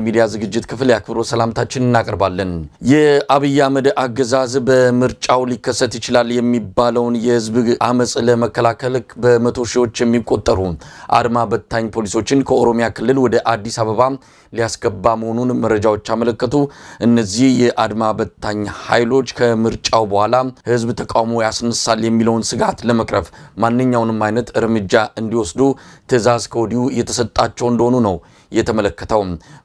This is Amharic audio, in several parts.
ሚዲያ ዝግጅት ክፍል ያክብሮ ሰላምታችንን እናቀርባለን። የአብይ አህመድ አገዛዝ በምርጫው ሊከሰት ይችላል የሚባለውን የህዝብ አመጽ ለመከላከል በመቶ ሺዎች የሚቆጠሩ አድማ በታኝ ፖሊሶችን ከኦሮሚያ ክልል ወደ አዲስ አበባ ሊያስገባ መሆኑን መረጃዎች አመለከቱ። እነዚህ የአድማ በታኝ ኃይሎች ከምርጫው በኋላ ህዝብ ተቃውሞ ያስነሳል የሚለውን ስጋት ለመቅረፍ ማንኛውንም አይነት እርምጃ እንዲወስዱ ትዕዛዝ ከወዲሁ የተሰጣቸው እንደሆኑ ነው የተመለከተው።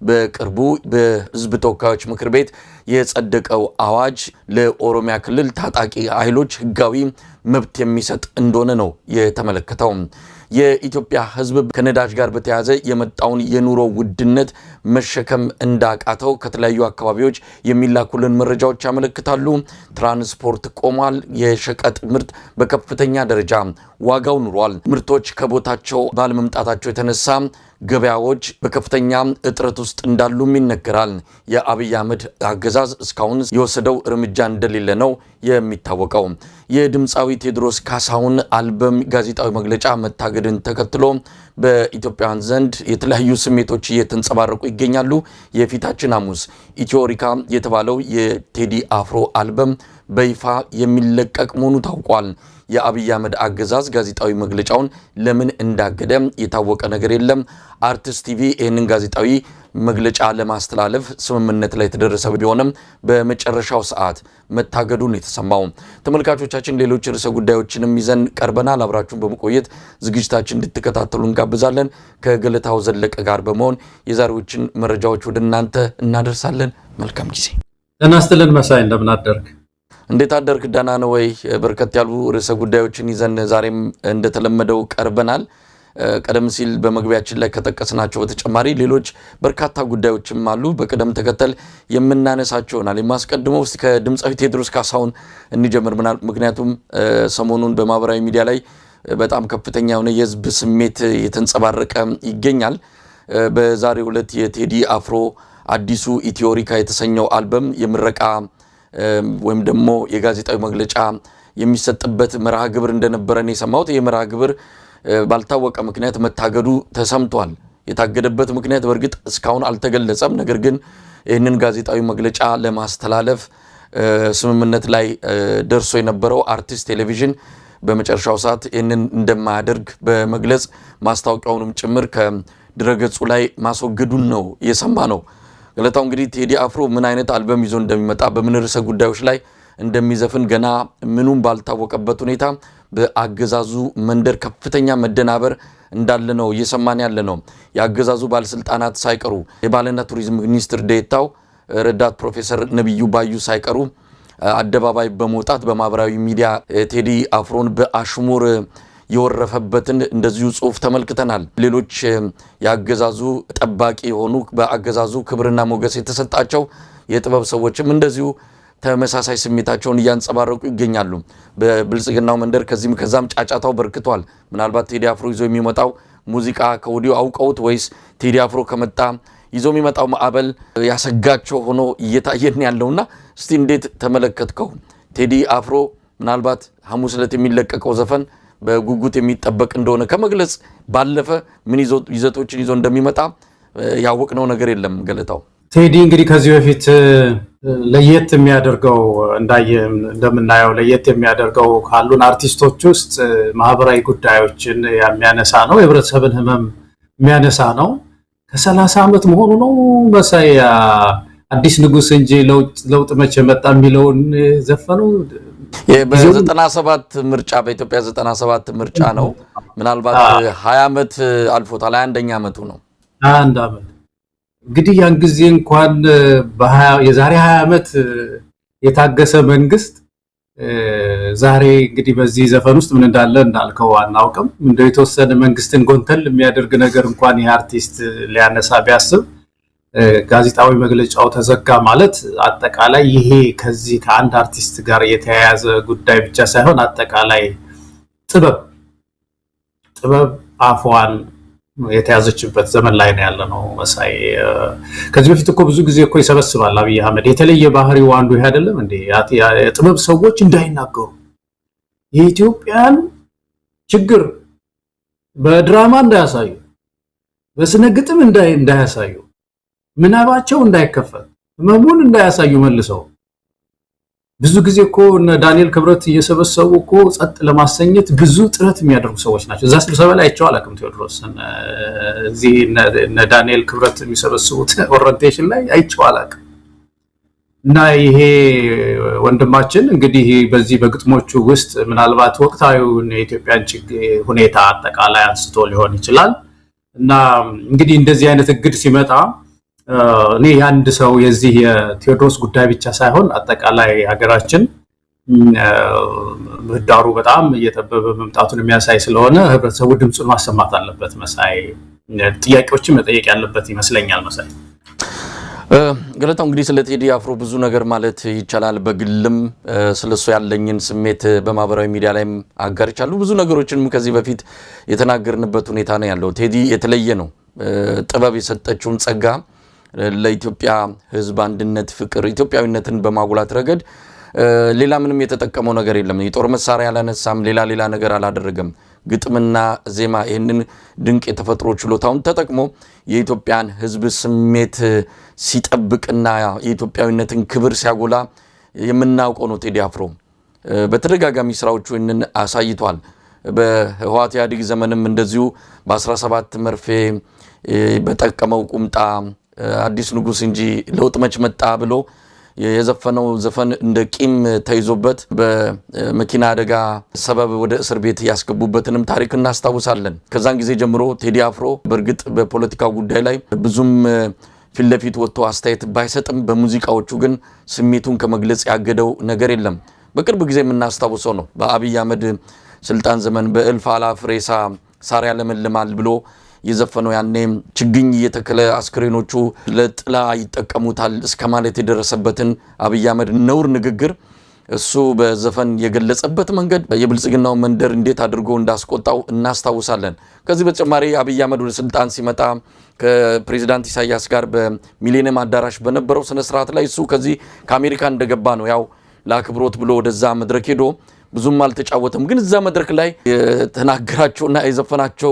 በቅርቡ በህዝብ ተወካዮች ምክር ቤት የጸደቀው አዋጅ ለኦሮሚያ ክልል ታጣቂ ኃይሎች ህጋዊ መብት የሚሰጥ እንደሆነ ነው የተመለከተው። የኢትዮጵያ ህዝብ ከነዳጅ ጋር በተያያዘ የመጣውን የኑሮ ውድነት መሸከም እንዳቃተው ከተለያዩ አካባቢዎች የሚላኩልን መረጃዎች ያመለክታሉ። ትራንስፖርት ቆሟል። የሸቀጥ ምርት በከፍተኛ ደረጃ ዋጋው ኑሯል። ምርቶች ከቦታቸው ባለመምጣታቸው የተነሳ ገበያዎች በከፍተኛ እጥረት ውስጥ እንዳሉም ይነገራል። የአብይ አህመድ አገዛዝ እስካሁን የወሰደው እርምጃ እንደሌለ ነው የሚታወቀው። የድምፃዊ ቴዎድሮስ ካሳሁን አልበም ጋዜጣዊ መግለጫ መታገድን ተከትሎ በኢትዮጵያውያን ዘንድ የተለያዩ ስሜቶች እየተንጸባረቁ ይገኛሉ። የፊታችን ሐሙስ ኢትዮሪካ የተባለው የቴዲ አፍሮ አልበም በይፋ የሚለቀቅ መሆኑ ታውቋል። የአብይ አህመድ አገዛዝ ጋዜጣዊ መግለጫውን ለምን እንዳገደ የታወቀ ነገር የለም። አርቲስት ቲቪ ይህንን ጋዜጣዊ መግለጫ ለማስተላለፍ ስምምነት ላይ የተደረሰ ቢሆንም በመጨረሻው ሰዓት መታገዱን የተሰማው። ተመልካቾቻችን ሌሎች ርዕሰ ጉዳዮችንም ይዘን ቀርበናል። አብራችሁን በመቆየት ዝግጅታችን እንድትከታተሉ እንጋብዛለን። ከገለታው ዘለቀ ጋር በመሆን የዛሬዎችን መረጃዎች ወደ እናንተ እናደርሳለን። መልካም ጊዜ። ጤና ይስጥልን መሳይ፣ እንደምን አደርክ? እንዴት አደርክ? ደህና ነው ወይ? በርከት ያሉ ርዕሰ ጉዳዮችን ይዘን ዛሬም እንደተለመደው ቀርበናል። ቀደም ሲል በመግቢያችን ላይ ከጠቀስናቸው በተጨማሪ ሌሎች በርካታ ጉዳዮችም አሉ። በቅደም ተከተል የምናነሳቸው ይሆናል። የማስቀድመው እስቲ ከድምፃዊ ቴዎድሮስ ካሳሁን እንጀምር። ምክንያቱም ሰሞኑን በማህበራዊ ሚዲያ ላይ በጣም ከፍተኛ የሆነ የህዝብ ስሜት የተንጸባረቀ ይገኛል። በዛሬው ዕለት የቴዲ አፍሮ አዲሱ ኢትዮሪካ የተሰኘው አልበም የምረቃ ወይም ደግሞ የጋዜጣዊ መግለጫ የሚሰጥበት መርሃ ግብር እንደነበረን የሰማሁት። የመርሃ ግብር ባልታወቀ ምክንያት መታገዱ ተሰምቷል። የታገደበት ምክንያት በእርግጥ እስካሁን አልተገለጸም። ነገር ግን ይህንን ጋዜጣዊ መግለጫ ለማስተላለፍ ስምምነት ላይ ደርሶ የነበረው አርቲስት ቴሌቪዥን በመጨረሻው ሰዓት ይህንን እንደማያደርግ በመግለጽ ማስታወቂያውንም ጭምር ከድረገጹ ላይ ማስወገዱን ነው የሰማ ነው። ገለታው እንግዲህ ቴዲ አፍሮ ምን አይነት አልበም ይዞ እንደሚመጣ በምን ርዕሰ ጉዳዮች ላይ እንደሚዘፍን ገና ምኑም ባልታወቀበት ሁኔታ በአገዛዙ መንደር ከፍተኛ መደናበር እንዳለ ነው እየሰማን ያለ ነው። የአገዛዙ ባለስልጣናት ሳይቀሩ የባህልና ቱሪዝም ሚኒስትር ዴኤታው ረዳት ፕሮፌሰር ነብዩ ባዩ ሳይቀሩ አደባባይ በመውጣት በማህበራዊ ሚዲያ ቴዲ አፍሮን በአሽሙር የወረፈበትን እንደዚሁ ጽሁፍ ተመልክተናል። ሌሎች ያገዛዙ ጠባቂ የሆኑ በአገዛዙ ክብርና ሞገስ የተሰጣቸው የጥበብ ሰዎችም እንደዚሁ ተመሳሳይ ስሜታቸውን እያንጸባረቁ ይገኛሉ። በብልጽግናው መንደር ከዚህም ከዛም ጫጫታው በርክቷል። ምናልባት ቴዲ አፍሮ ይዞ የሚመጣው ሙዚቃ ከወዲሁ አውቀውት ወይስ ቴዲ አፍሮ ከመጣ ይዞ የሚመጣው ማዕበል ያሰጋቸው ሆኖ እየታየን ያለውና እስቲ እንዴት ተመለከትከው? ቴዲ አፍሮ ምናልባት ሐሙስ ዕለት የሚለቀቀው ዘፈን በጉጉት የሚጠበቅ እንደሆነ ከመግለጽ ባለፈ ምን ይዘቶችን ይዞ እንደሚመጣ ያወቅነው ነገር የለም። ገለታው ቴዲ እንግዲህ ከዚህ በፊት ለየት የሚያደርገው እንደምናየው ለየት የሚያደርገው ካሉን አርቲስቶች ውስጥ ማህበራዊ ጉዳዮችን የሚያነሳ ነው። የህብረተሰብን ህመም የሚያነሳ ነው። ከ30 ዓመት መሆኑ ነው መሳይ አዲስ ንጉስ እንጂ ለውጥ መቼ መጣ የሚለውን ዘፈነው በ97 ምርጫ በኢትዮጵያ 97 ምርጫ ነው። ምናልባት 20 ዓመት አልፎታል። 21ኛ ዓመቱ ነው። 21 ዓመት እንግዲህ ያን ጊዜ እንኳን የዛሬ 20 ዓመት የታገሰ መንግስት ዛሬ እንግዲህ በዚህ ዘፈን ውስጥ ምን እንዳለ እንዳልከው አናውቅም። እንደው የተወሰነ መንግስትን ጎንተል የሚያደርግ ነገር እንኳን ይህ አርቲስት ሊያነሳ ቢያስብ ጋዜጣዊ መግለጫው ተዘጋ ማለት አጠቃላይ ይሄ ከዚህ ከአንድ አርቲስት ጋር የተያያዘ ጉዳይ ብቻ ሳይሆን አጠቃላይ ጥበብ አፏን የተያዘችበት ዘመን ላይ ነው ያለነው መሳይ። ከዚህ በፊት እኮ ብዙ ጊዜ እኮ ይሰበስባል አብይ አህመድ። የተለየ ባህሪው አንዱ ይሄ አይደለም እንዴ? የጥበብ ሰዎች እንዳይናገሩ የኢትዮጵያን ችግር በድራማ እንዳያሳዩ፣ በስነ ግጥም እንዳያሳዩ ምናባቸው እንዳይከፈት ህመሙን እንዳያሳዩ መልሰው ብዙ ጊዜ እኮ እነ ዳንኤል ክብረት እየሰበሰቡ እኮ ጸጥ ለማሰኘት ብዙ ጥረት የሚያደርጉ ሰዎች ናቸው። እዛ ስብሰባ ላይ አይቼው አላውቅም። ቴዎድሮስ እዚህ እነ ዳንኤል ክብረት የሚሰበስቡት ኦሪንቴሽን ላይ አይቼው አላውቅም። እና ይሄ ወንድማችን እንግዲህ በዚህ በግጥሞቹ ውስጥ ምናልባት ወቅታዊውን የኢትዮጵያን ሁኔታ አጠቃላይ አንስቶ ሊሆን ይችላል። እና እንግዲህ እንደዚህ አይነት እግድ ሲመጣ እኔ አንድ ሰው የዚህ የቴዎድሮስ ጉዳይ ብቻ ሳይሆን አጠቃላይ ሀገራችን ምህዳሩ በጣም እየጠበበ መምጣቱን የሚያሳይ ስለሆነ ህብረተሰቡ ድምፁን ማሰማት አለበት። መሳይ ጥያቄዎችን መጠየቅ ያለበት ይመስለኛል። መሳይ ገለታው እንግዲህ ስለ ቴዲ አፍሮ ብዙ ነገር ማለት ይቻላል። በግልም ስለሱ ያለኝን ስሜት በማህበራዊ ሚዲያ ላይም አጋርቻለሁ። ብዙ ነገሮችንም ከዚህ በፊት የተናገርንበት ሁኔታ ነው ያለው። ቴዲ የተለየ ነው። ጥበብ የሰጠችውን ጸጋ ለኢትዮጵያ ህዝብ አንድነት፣ ፍቅር፣ ኢትዮጵያዊነትን በማጉላት ረገድ ሌላ ምንም የተጠቀመው ነገር የለም። የጦር መሳሪያ አላነሳም፣ ሌላ ነገር አላደረገም። ግጥምና ዜማ ይህንን ድንቅ የተፈጥሮ ችሎታውን ተጠቅሞ የኢትዮጵያን ህዝብ ስሜት ሲጠብቅና የኢትዮጵያዊነትን ክብር ሲያጎላ የምናውቀው ነው። ቴዲ አፍሮ በተደጋጋሚ ስራዎቹ ይህንን አሳይቷል። በህወሓት ኢህአዴግ ዘመንም እንደዚሁ በ17 መርፌ በጠቀመው ቁምጣ አዲስ ንጉስ እንጂ ለውጥ መች መጣ ብሎ የዘፈነው ዘፈን እንደ ቂም ተይዞበት በመኪና አደጋ ሰበብ ወደ እስር ቤት ያስገቡበትንም ታሪክ እናስታውሳለን። ከዛን ጊዜ ጀምሮ ቴዲ አፍሮ በእርግጥ በፖለቲካው ጉዳይ ላይ ብዙም ፊት ለፊት ወጥቶ አስተያየት ባይሰጥም በሙዚቃዎቹ ግን ስሜቱን ከመግለጽ ያገደው ነገር የለም። በቅርብ ጊዜ የምናስታውሰው ነው። በአብይ አህመድ ስልጣን ዘመን በእልፍ አላፍ ሬሳ ሳር ያለመልማል ብሎ የዘፈነው ያኔ ችግኝ እየተከለ አስክሬኖቹ ለጥላ ይጠቀሙታል እስከ ማለት የደረሰበትን አብይ አህመድ ነውር ንግግር እሱ በዘፈን የገለጸበት መንገድ የብልጽግናው መንደር እንዴት አድርጎ እንዳስቆጣው እናስታውሳለን። ከዚህ በተጨማሪ አብይ አህመድ ወደ ስልጣን ሲመጣ ከፕሬዚዳንት ኢሳያስ ጋር በሚሊኒየም አዳራሽ በነበረው ስነ ስርዓት ላይ እሱ ከዚህ ከአሜሪካ እንደገባ ነው ያው ለአክብሮት ብሎ ወደዛ መድረክ ሄዶ ብዙም አልተጫወተም። ግን እዛ መድረክ ላይ የተናገራቸውና የዘፈናቸው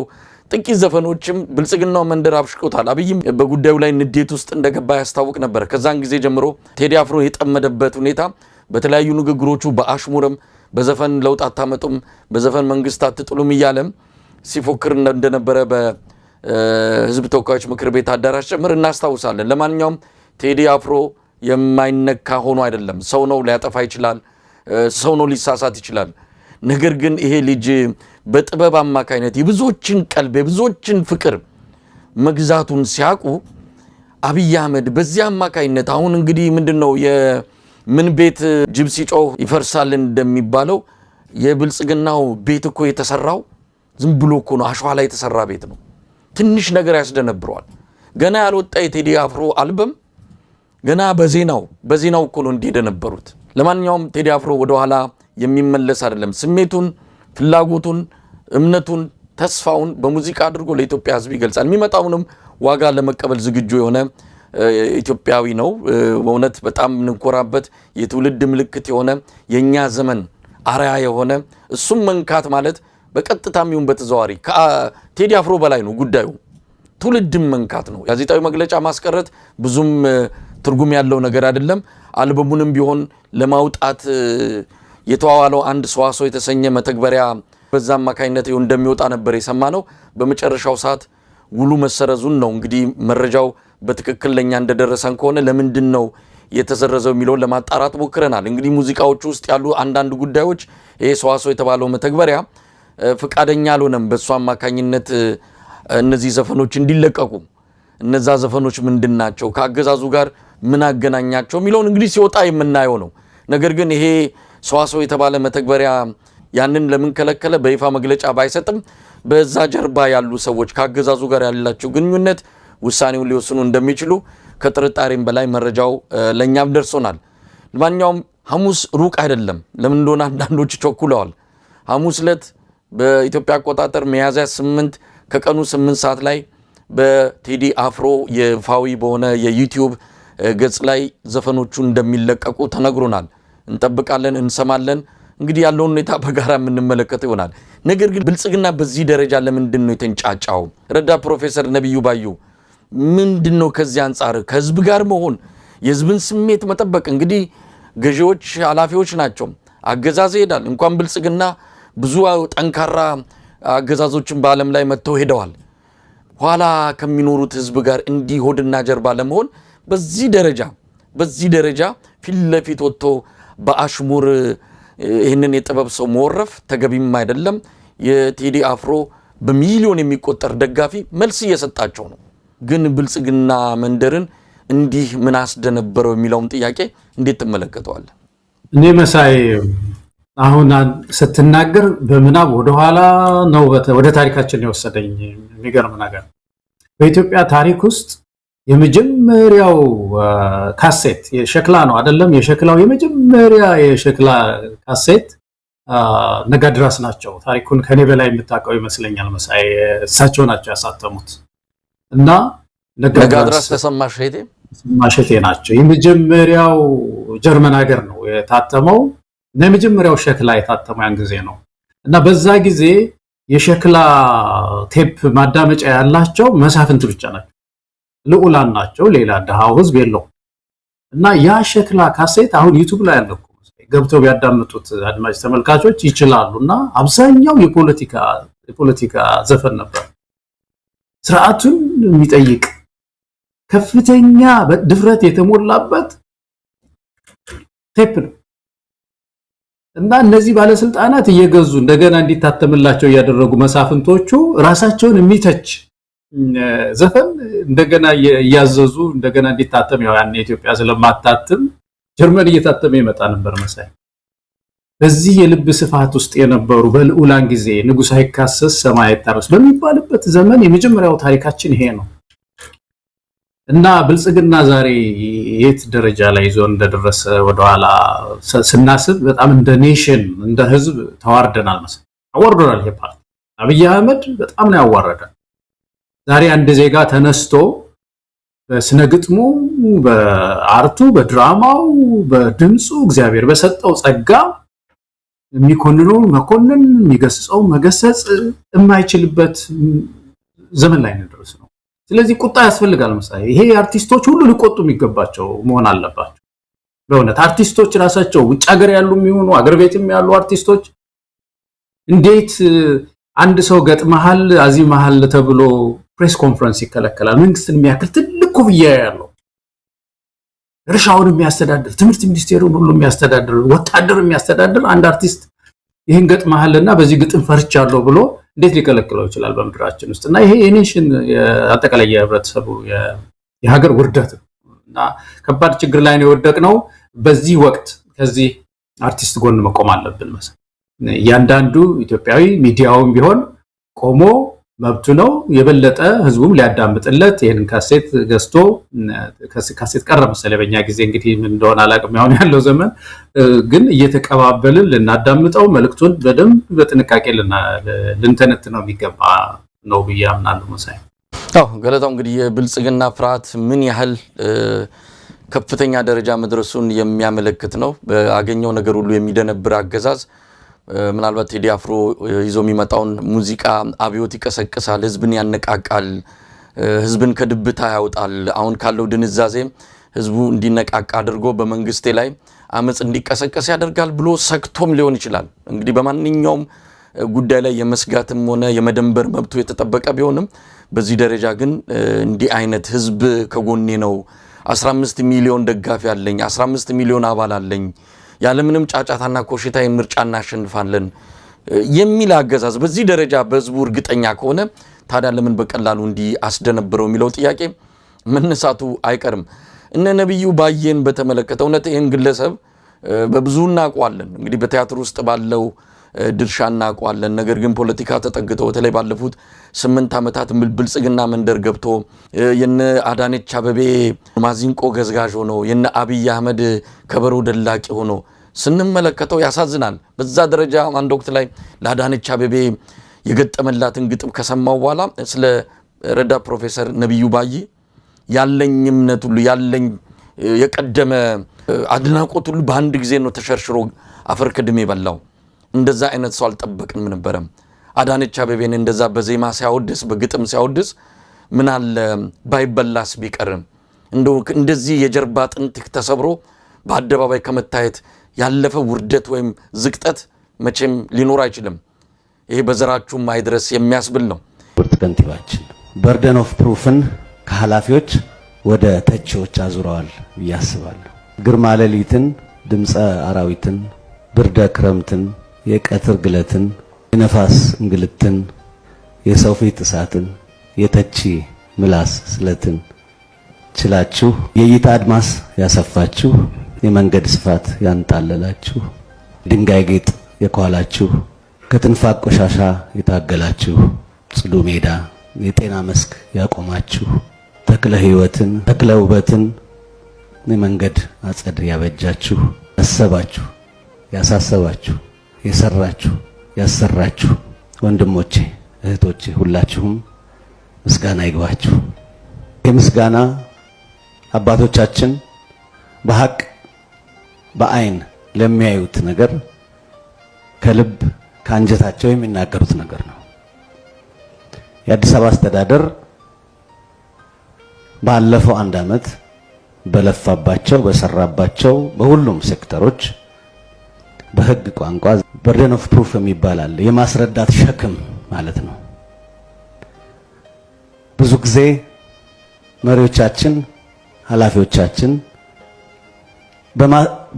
ጥቂት ዘፈኖችም ብልጽግናው መንደር አብሽቆታል። አብይም በጉዳዩ ላይ ንዴት ውስጥ እንደገባ ያስታውቅ ነበር። ከዛን ጊዜ ጀምሮ ቴዲ አፍሮ የጠመደበት ሁኔታ በተለያዩ ንግግሮቹ በአሽሙርም በዘፈን ለውጥ አታመጡም፣ በዘፈን መንግስት አትጥሉም እያለም ሲፎክር እንደነበረ በህዝብ ተወካዮች ምክር ቤት አዳራሽ ጭምር እናስታውሳለን። ለማንኛውም ቴዲ አፍሮ የማይነካ ሆኖ አይደለም። ሰው ነው፣ ሊያጠፋ ይችላል። ሰው ነው፣ ሊሳሳት ይችላል። ነገር ግን ይሄ ልጅ በጥበብ አማካይነት የብዙዎችን ቀልብ የብዙዎችን ፍቅር መግዛቱን ሲያውቁ አብይ አህመድ በዚያ አማካይነት አሁን እንግዲህ ምንድነው የምን ቤት ጅብ ሲጮህ ይፈርሳል እንደሚባለው የብልጽግናው ቤት እኮ የተሰራው ዝም ብሎ እኮ ነው። አሸዋ ላይ የተሰራ ቤት ነው። ትንሽ ነገር ያስደነብረዋል። ገና ያልወጣ የቴዲ አፍሮ አልበም ገና በዜናው እኮ ነው እንደነበሩት። ለማንኛውም ቴዲ አፍሮ ወደኋላ የሚመለስ አይደለም። ስሜቱን፣ ፍላጎቱን፣ እምነቱን፣ ተስፋውን በሙዚቃ አድርጎ ለኢትዮጵያ ህዝብ ይገልጻል። የሚመጣውንም ዋጋ ለመቀበል ዝግጁ የሆነ ኢትዮጵያዊ ነው። በእውነት በጣም እንኮራበት የትውልድ ምልክት የሆነ የኛ ዘመን አርአያ የሆነ እሱም መንካት ማለት በቀጥታም ይሁን በተዘዋዋሪ ከቴዲ አፍሮ በላይ ነው ጉዳዩ። ትውልድም መንካት ነው። ጋዜጣዊ መግለጫ ማስቀረት ብዙም ትርጉም ያለው ነገር አይደለም። አልበሙንም ቢሆን ለማውጣት የተዋዋለው አንድ ሰዋሰው የተሰኘ መተግበሪያ በዛ አማካይነት እንደሚወጣ ነበር የሰማነው። በመጨረሻው ሰዓት ውሉ መሰረዙን ነው እንግዲህ መረጃው በትክክል ለኛ እንደደረሰን ከሆነ ለምንድን ነው የተሰረዘው የሚለውን ለማጣራት ሞክረናል። እንግዲህ ሙዚቃዎቹ ውስጥ ያሉ አንዳንድ ጉዳዮች ይሄ ሰዋሰው የተባለው መተግበሪያ ፍቃደኛ አልሆነም በሱ አማካኝነት እነዚህ ዘፈኖች እንዲለቀቁ። እነዛ ዘፈኖች ምንድናቸው፣ ከአገዛዙ ጋር ምን አገናኛቸው የሚለውን እንግዲህ ሲወጣ የምናየው ነው። ነገር ግን ይሄ ሰዋሰው የተባለ መተግበሪያ ያንን ለምን ከለከለ በይፋ መግለጫ ባይሰጥም በዛ ጀርባ ያሉ ሰዎች ከአገዛዙ ጋር ያላቸው ግንኙነት ውሳኔውን ሊወስኑ እንደሚችሉ ከጥርጣሬም በላይ መረጃው ለኛም ደርሶናል። ለማንኛውም ሐሙስ ሩቅ አይደለም። ለምን እንደሆነ አንዳንዶች ቸኩለዋል። ሐሙስ ዕለት በኢትዮጵያ አቆጣጠር ሚያዝያ 8 ከቀኑ 8 ሰዓት ላይ በቴዲ አፍሮ የፋዊ በሆነ የዩቲዩብ ገጽ ላይ ዘፈኖቹ እንደሚለቀቁ ተነግሮናል። እንጠብቃለን፣ እንሰማለን። እንግዲህ ያለውን ሁኔታ በጋራ የምንመለከተው ይሆናል። ነገር ግን ብልጽግና በዚህ ደረጃ ለምንድን ነው የተንጫጫው? ረዳት ፕሮፌሰር ነብዩ ባዩ ምንድነው ከዚህ አንፃር ከህዝብ ጋር መሆን የህዝብን ስሜት መጠበቅ እንግዲህ ገዢዎች ኃላፊዎች ናቸው አገዛዝ ይሄዳል እንኳን ብልጽግና ብዙ ጠንካራ አገዛዞችን በዓለም ላይ መጥተው ሄደዋል ኋላ ከሚኖሩት ህዝብ ጋር እንዲሆድና ጀርባ ለመሆን በዚህ ደረጃ ፊት ለፊት ወጥቶ በአሽሙር ይህንን የጥበብ ሰው መወረፍ ተገቢም አይደለም የቴዲ አፍሮ በሚሊዮን የሚቆጠር ደጋፊ መልስ እየሰጣቸው ነው ግን ብልጽግና መንደርን እንዲህ ምን አስደነበረው የሚለውን ጥያቄ እንዴት ተመለከተዋል እኔ መሳይ አሁን ስትናገር በመናብ ወደ ኋላ ነው ወደ ታሪካችን የወሰደኝ የሚገርም ነገር በኢትዮጵያ ታሪክ ውስጥ የመጀመሪያው ካሴት የሸክላ ነው አይደለም የሸክላው የመጀመሪያ የሸክላ ካሴት ነጋድራስ ናቸው ታሪኩን ከኔ በላይ የምታውቀው ይመስለኛል መሳይ እሳቸው ናቸው ያሳተሙት እና ነጋድራስ ተሰማሸቴ ናቸው የመጀመሪያው ጀርመን ሀገር ነው የታተመው የመጀመሪያው ሸክላ የታተመው ያን ጊዜ ነው እና በዛ ጊዜ የሸክላ ቴፕ ማዳመጫ ያላቸው መሳፍንት ብቻ ናቸው ልዑላን ናቸው ሌላ ደሃው ህዝብ የለው እና ያ ሸክላ ካሴት አሁን ዩቲዩብ ላይ ያለው ገብተው ቢያዳምጡት አድማጭ ተመልካቾች ይችላሉና አብዛኛው የፖለቲካ ዘፈን ነበር ስርዓቱን የሚጠይቅ ከፍተኛ ድፍረት የተሞላበት ቴፕ ነው እና እነዚህ ባለስልጣናት እየገዙ እንደገና እንዲታተምላቸው ያደረጉ መሳፍንቶቹ ራሳቸውን የሚተች ዘፈን እንደገና ያዘዙ እንደገና እንዲታተም ያው ያን ኢትዮጵያ ስለማታተም ጀርመን እየታተመ ይመጣ ነበር መሳይ በዚህ የልብ ስፋት ውስጥ የነበሩ በልዑላን ጊዜ ንጉስ አይካሰስ ሰማይ አይታረስ በሚባልበት ዘመን የመጀመሪያው ታሪካችን ይሄ ነው እና ብልጽግና ዛሬ የት ደረጃ ላይ ይዞ እንደደረሰ ወደኋላ ስናስብ በጣም እንደ ኔሽን እንደ ህዝብ ተዋርደናል መሰለኝ አወርደናል ይሄ ፓርቲ አብይ አህመድ በጣም ነው ያዋረደ ዛሬ አንድ ዜጋ ተነስቶ በስነ ግጥሙ በአርቱ በድራማው በድምጹ እግዚአብሔር በሰጠው ጸጋ የሚኮንነው መኮንን የሚገስጸው መገሰጽ የማይችልበት ዘመን ላይ ነው ደረሰው ስለዚህ ቁጣ ያስፈልጋል መሳይ ይሄ አርቲስቶች ሁሉ ሊቆጡ የሚገባቸው መሆን አለባቸው በእውነት አርቲስቶች ራሳቸው ውጭ ሀገር ያሉ የሚሆኑ አገር ቤትም ያሉ አርቲስቶች እንዴት አንድ ሰው ገጥመሃል አዚህ መሃል ተብሎ ፕሬስ ኮንፈረንስ ይከለከላል መንግስትን የሚያክል ትልቅ ኩፍያ ያለው እርሻውን የሚያስተዳድር ትምህርት ሚኒስቴሩን ሁሉ የሚያስተዳድር ወታደር የሚያስተዳድር አንድ አርቲስት ይሄን ገጥመሃልና በዚህ ግጥም ፈርቻለሁ ብሎ እንዴት ሊከለክለው ይችላል በመድራችን ውስጥ እና ይሄ የኔሽን አጠቃላይ የህብረተሰቡ የሀገር ውርደት እና ከባድ ችግር ላይ ነው የወደቅነው በዚህ ወቅት ከዚህ አርቲስት ጎን መቆም አለብን መሰለኝ ያንዳንዱ ኢትዮጵያዊ ሚዲያውም ቢሆን ቆሞ መብቱ ነው የበለጠ ህዝቡም ሊያዳምጥለት ይሄን ካሴት ገዝቶ ካሴት ቀረ መሰለኝ በእኛ ጊዜ እንግዲህ ምን እንደሆነ አላቅም ያው ያለው ዘመን ግን እየተቀባበልን ልናዳምጠው መልእክቱን በደንብ በጥንቃቄ ልንተነት ነው የሚገባ ነው ብያምናለሁ መሳይ ገለታው እንግዲህ የብልጽግና ፍርሃት ምን ያህል ከፍተኛ ደረጃ መድረሱን የሚያመለክት ነው በአገኘው ነገር ሁሉ የሚደነብር አገዛዝ ምናልባት ቴዲ አፍሮ ይዞ የሚመጣውን ሙዚቃ አብዮት ይቀሰቅሳል ህዝብን ያነቃቃል ህዝብን ከድብታ ያወጣል አሁን ካለው ድንዛዜ ህዝቡ እንዲነቃቃ አድርጎ በመንግስቴ ላይ አመጽ እንዲቀሰቀስ ያደርጋል ብሎ ሰክቶም ሊሆን ይችላል እንግዲህ በማንኛውም ጉዳይ ላይ የመስጋትም ሆነ የመደንበር መብቱ የተጠበቀ ቢሆንም በዚህ ደረጃ ግን እንዲህ አይነት ህዝብ ከጎኔ ነው 15 ሚሊዮን ደጋፊ አለኝ 15 ሚሊዮን አባል አለኝ ያለምንም ጫጫታና ኮሽታ ምርጫ እናሸንፋለን የሚል አገዛዝ በዚህ ደረጃ በህዝቡ እርግጠኛ ከሆነ ታዲያ ለምን በቀላሉ እንዲ አስደነበረው የሚለው ጥያቄ መነሳቱ አይቀርም እነ ነብዩ ባየን በተመለከተ እውነት ይሄን ግለሰብ በብዙ እናውቀዋለን እንግዲህ በቲያትር ውስጥ ባለው ድርሻና አቋለን ነገር ግን ፖለቲካ ተጠግተው በተለይ ባለፉት 8 አመታት ብልጽግና መንደር ገብቶ የነ አዳነች አበቤ ማዚንቆ ገዝጋዥ ሆኖ የነ አብይ አህመድ ከበሮ ደላቂ ሆኖ ስንመለከተው ያሳዝናል በዛ ደረጃ አንድ ወቅት ላይ ለአዳነች አበቤ የገጠመላትን ግጥም ከሰማው በኋላ ስለ ረዳ ፕሮፌሰር ነብዩ ባይ ያለኝ እምነት ሁሉ ያለኝ የቀደመ አድናቆት ሁሉ በአንድ ጊዜ ነው ተሸርሽሮ አፈር ከድሜ በላው እንደዛ አይነት ሰው አልጠበቅንም ነበር አዳነች አበቤን እንደዛ በዜማ ሲያወድስ በግጥም ሲያወድስ ምን አለ ባይበላስ ቢቀርም እንደዚህ የጀርባ አጥንት ተሰብሮ በአደባባይ ከመታየት ያለፈ ውርደት ወይም ዝቅጠት መቼም ሊኖር አይችልም። ይሄ በዘራችሁ ማይድረስ የሚያስብል ነው። ብርት ከንቲባችን በርደን ኦፍ ፕሩፍን ከኃላፊዎች ወደ ተቺዎች አዙረዋል ያስባሉ። ግርማ ሌሊትን፣ ድምፀ አራዊትን፣ ብርደ ክረምትን፣ የቀትር ግለትን፣ የነፋስ እንግልትን፣ የሰው ፊት እሳትን፣ የተቺ ምላስ ስለትን ችላችሁ የእይታ አድማስ ያሰፋችሁ፣ የመንገድ ስፋት ያንጣለላችሁ፣ ድንጋይ ጌጥ የኳላችሁ፣ ከትንፋቅ ቆሻሻ የታገላችሁ፣ ጽዱ ሜዳ የጤና መስክ ያቆማችሁ፣ ተክለ ሕይወትን ተክለ ውበትን የመንገድ አጸድ ያበጃችሁ፣ ያሰባችሁ ያሳሰባችሁ፣ የሰራችሁ ያሰራችሁ ወንድሞቼ እህቶቼ ሁላችሁም ምስጋና ይግባችሁ። የምስጋና አባቶቻችን በሐቅ በአይን ለሚያዩት ነገር ከልብ ከአንጀታቸው የሚናገሩት ነገር ነው። የአዲስ አበባ አስተዳደር ባለፈው 1 ዓመት በለፋባቸው በሰራባቸው በሁሉም ሴክተሮች በህግ ቋንቋ በርደን ኦፍ ፕሩፍ የሚባል የማስረዳት ሸክም ማለት ነው። ብዙ ጊዜ መሪዎቻችን ኃላፊዎቻችን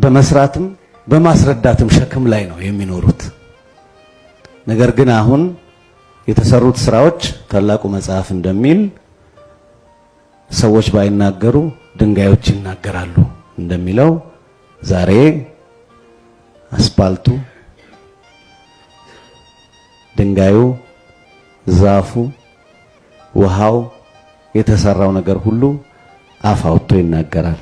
በመስራትም በማስረዳትም ሸክም ላይ ነው የሚኖሩት። ነገር ግን አሁን የተሰሩት ስራዎች ታላቁ መጽሐፍ እንደሚል ሰዎች ባይናገሩ ድንጋዮች ይናገራሉ እንደሚለው ዛሬ አስፓልቱ፣ ድንጋዩ፣ ዛፉ፣ ውሃው የተሰራው ነገር ሁሉ አፍ አውጥቶ ይናገራል።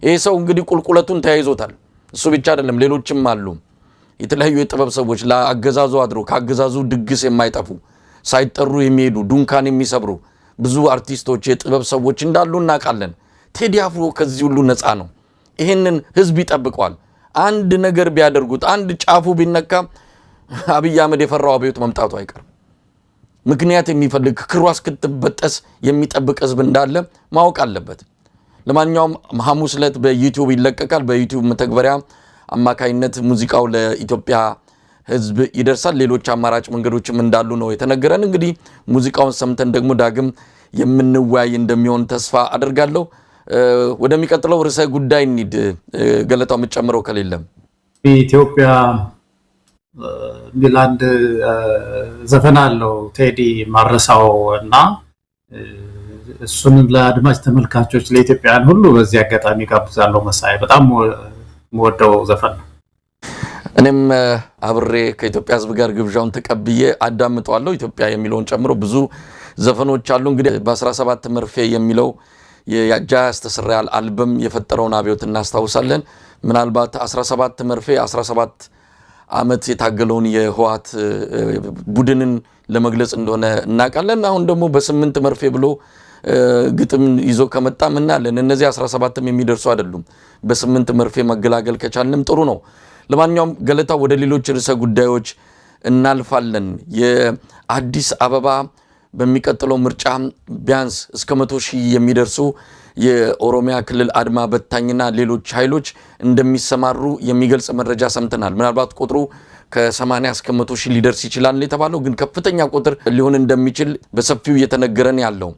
ይሄ ሰው እንግዲህ ቁልቁለቱን ተያይዞታል። እሱ ብቻ አይደለም፣ ሌሎችም አሉ። የተለያዩ የጥበብ ሰዎች ለአገዛዙ አድሮ ከአገዛዙ ድግስ የማይጠፉ ሳይጠሩ የሚሄዱ ዱንካን የሚሰብሩ ብዙ አርቲስቶች የጥበብ ሰዎች እንዳሉ እናውቃለን። ቴዲ አፍሮ ከዚህ ሁሉ ነፃ ነው። ይሄንን ህዝብ ይጠብቀዋል። አንድ ነገር ቢያደርጉት አንድ ጫፉ ቢነካ አብይ አህመድ የፈራው አብዮት መምጣቱ አይቀርም። ምክንያት የሚፈልግ ክሯ እስክትበጠስ የሚጠብቅ ህዝብ እንዳለ ማወቅ አለበት። ለማንኛውም ሐሙስ ዕለት በዩቲዩብ ይለቀቃል። በዩቲዩብ መተግበሪያ አማካይነት ሙዚቃው ለኢትዮጵያ ህዝብ ይደርሳል። ሌሎች አማራጭ መንገዶችም እንዳሉ ነው የተነገረን። እንግዲህ ሙዚቃውን ሰምተን ደግሞ ዳግም የምንወያይ እንደሚሆን ተስፋ አደርጋለሁ። ወደሚቀጥለው ርዕሰ ጉዳይ እንሂድ። ገለታው የምትጨምረው ከሌለም ኢትዮጵያ ሚል አንድ ዘፈን አለው ቴዲ ማረሳው እና እሱን ለአድማጭ ተመልካቾች ለኢትዮጵያውያን ሁሉ በዚህ አጋጣሚ ጋብዛለሁ። መሳይ በጣም ወደው ዘፈን ነው። እኔም አብሬ ከኢትዮጵያ ህዝብ ጋር ግብዣውን ተቀብዬ አዳምጠዋለሁ። ኢትዮጵያ የሚለውን ጨምሮ ብዙ ዘፈኖች አሉ። እንግዲህ በ17 መርፌ የሚለው የጃዝ ተሰራያል አልበም የፈጠረውን አብዮት እናስታውሳለን። ምናልባት 17 መርፌ 17 ዓመት የታገለውን የህወሓት ቡድንን ለመግለጽ እንደሆነ እናውቃለን። አሁን ደግሞ በ8 መርፌ ብሎ ግጥም ይዞ ከመጣም እናያለን። እነዚህ 17ም የሚደርሱ አይደሉም። በ8 መርፌ መገላገል ከቻልንም ጥሩ ነው። ለማንኛውም ገለታ ወደ ሌሎች ርዕሰ ጉዳዮች እናልፋለን። የአዲስ አበባ በሚቀጥለው ምርጫ ቢያንስ እስከ 100,000 የሚደርሱ የኦሮሚያ ክልል አድማ በታኝና ሌሎች ኃይሎች እንደሚሰማሩ የሚገልጽ መረጃ ሰምተናል። ምናልባት ቁጥሩ ከ80 እስከ 100,000 ሊደርስ ይችላል የተባለው ግን ከፍተኛ ቁጥር ሊሆን እንደሚችል በሰፊው እየተነገረን ያለው።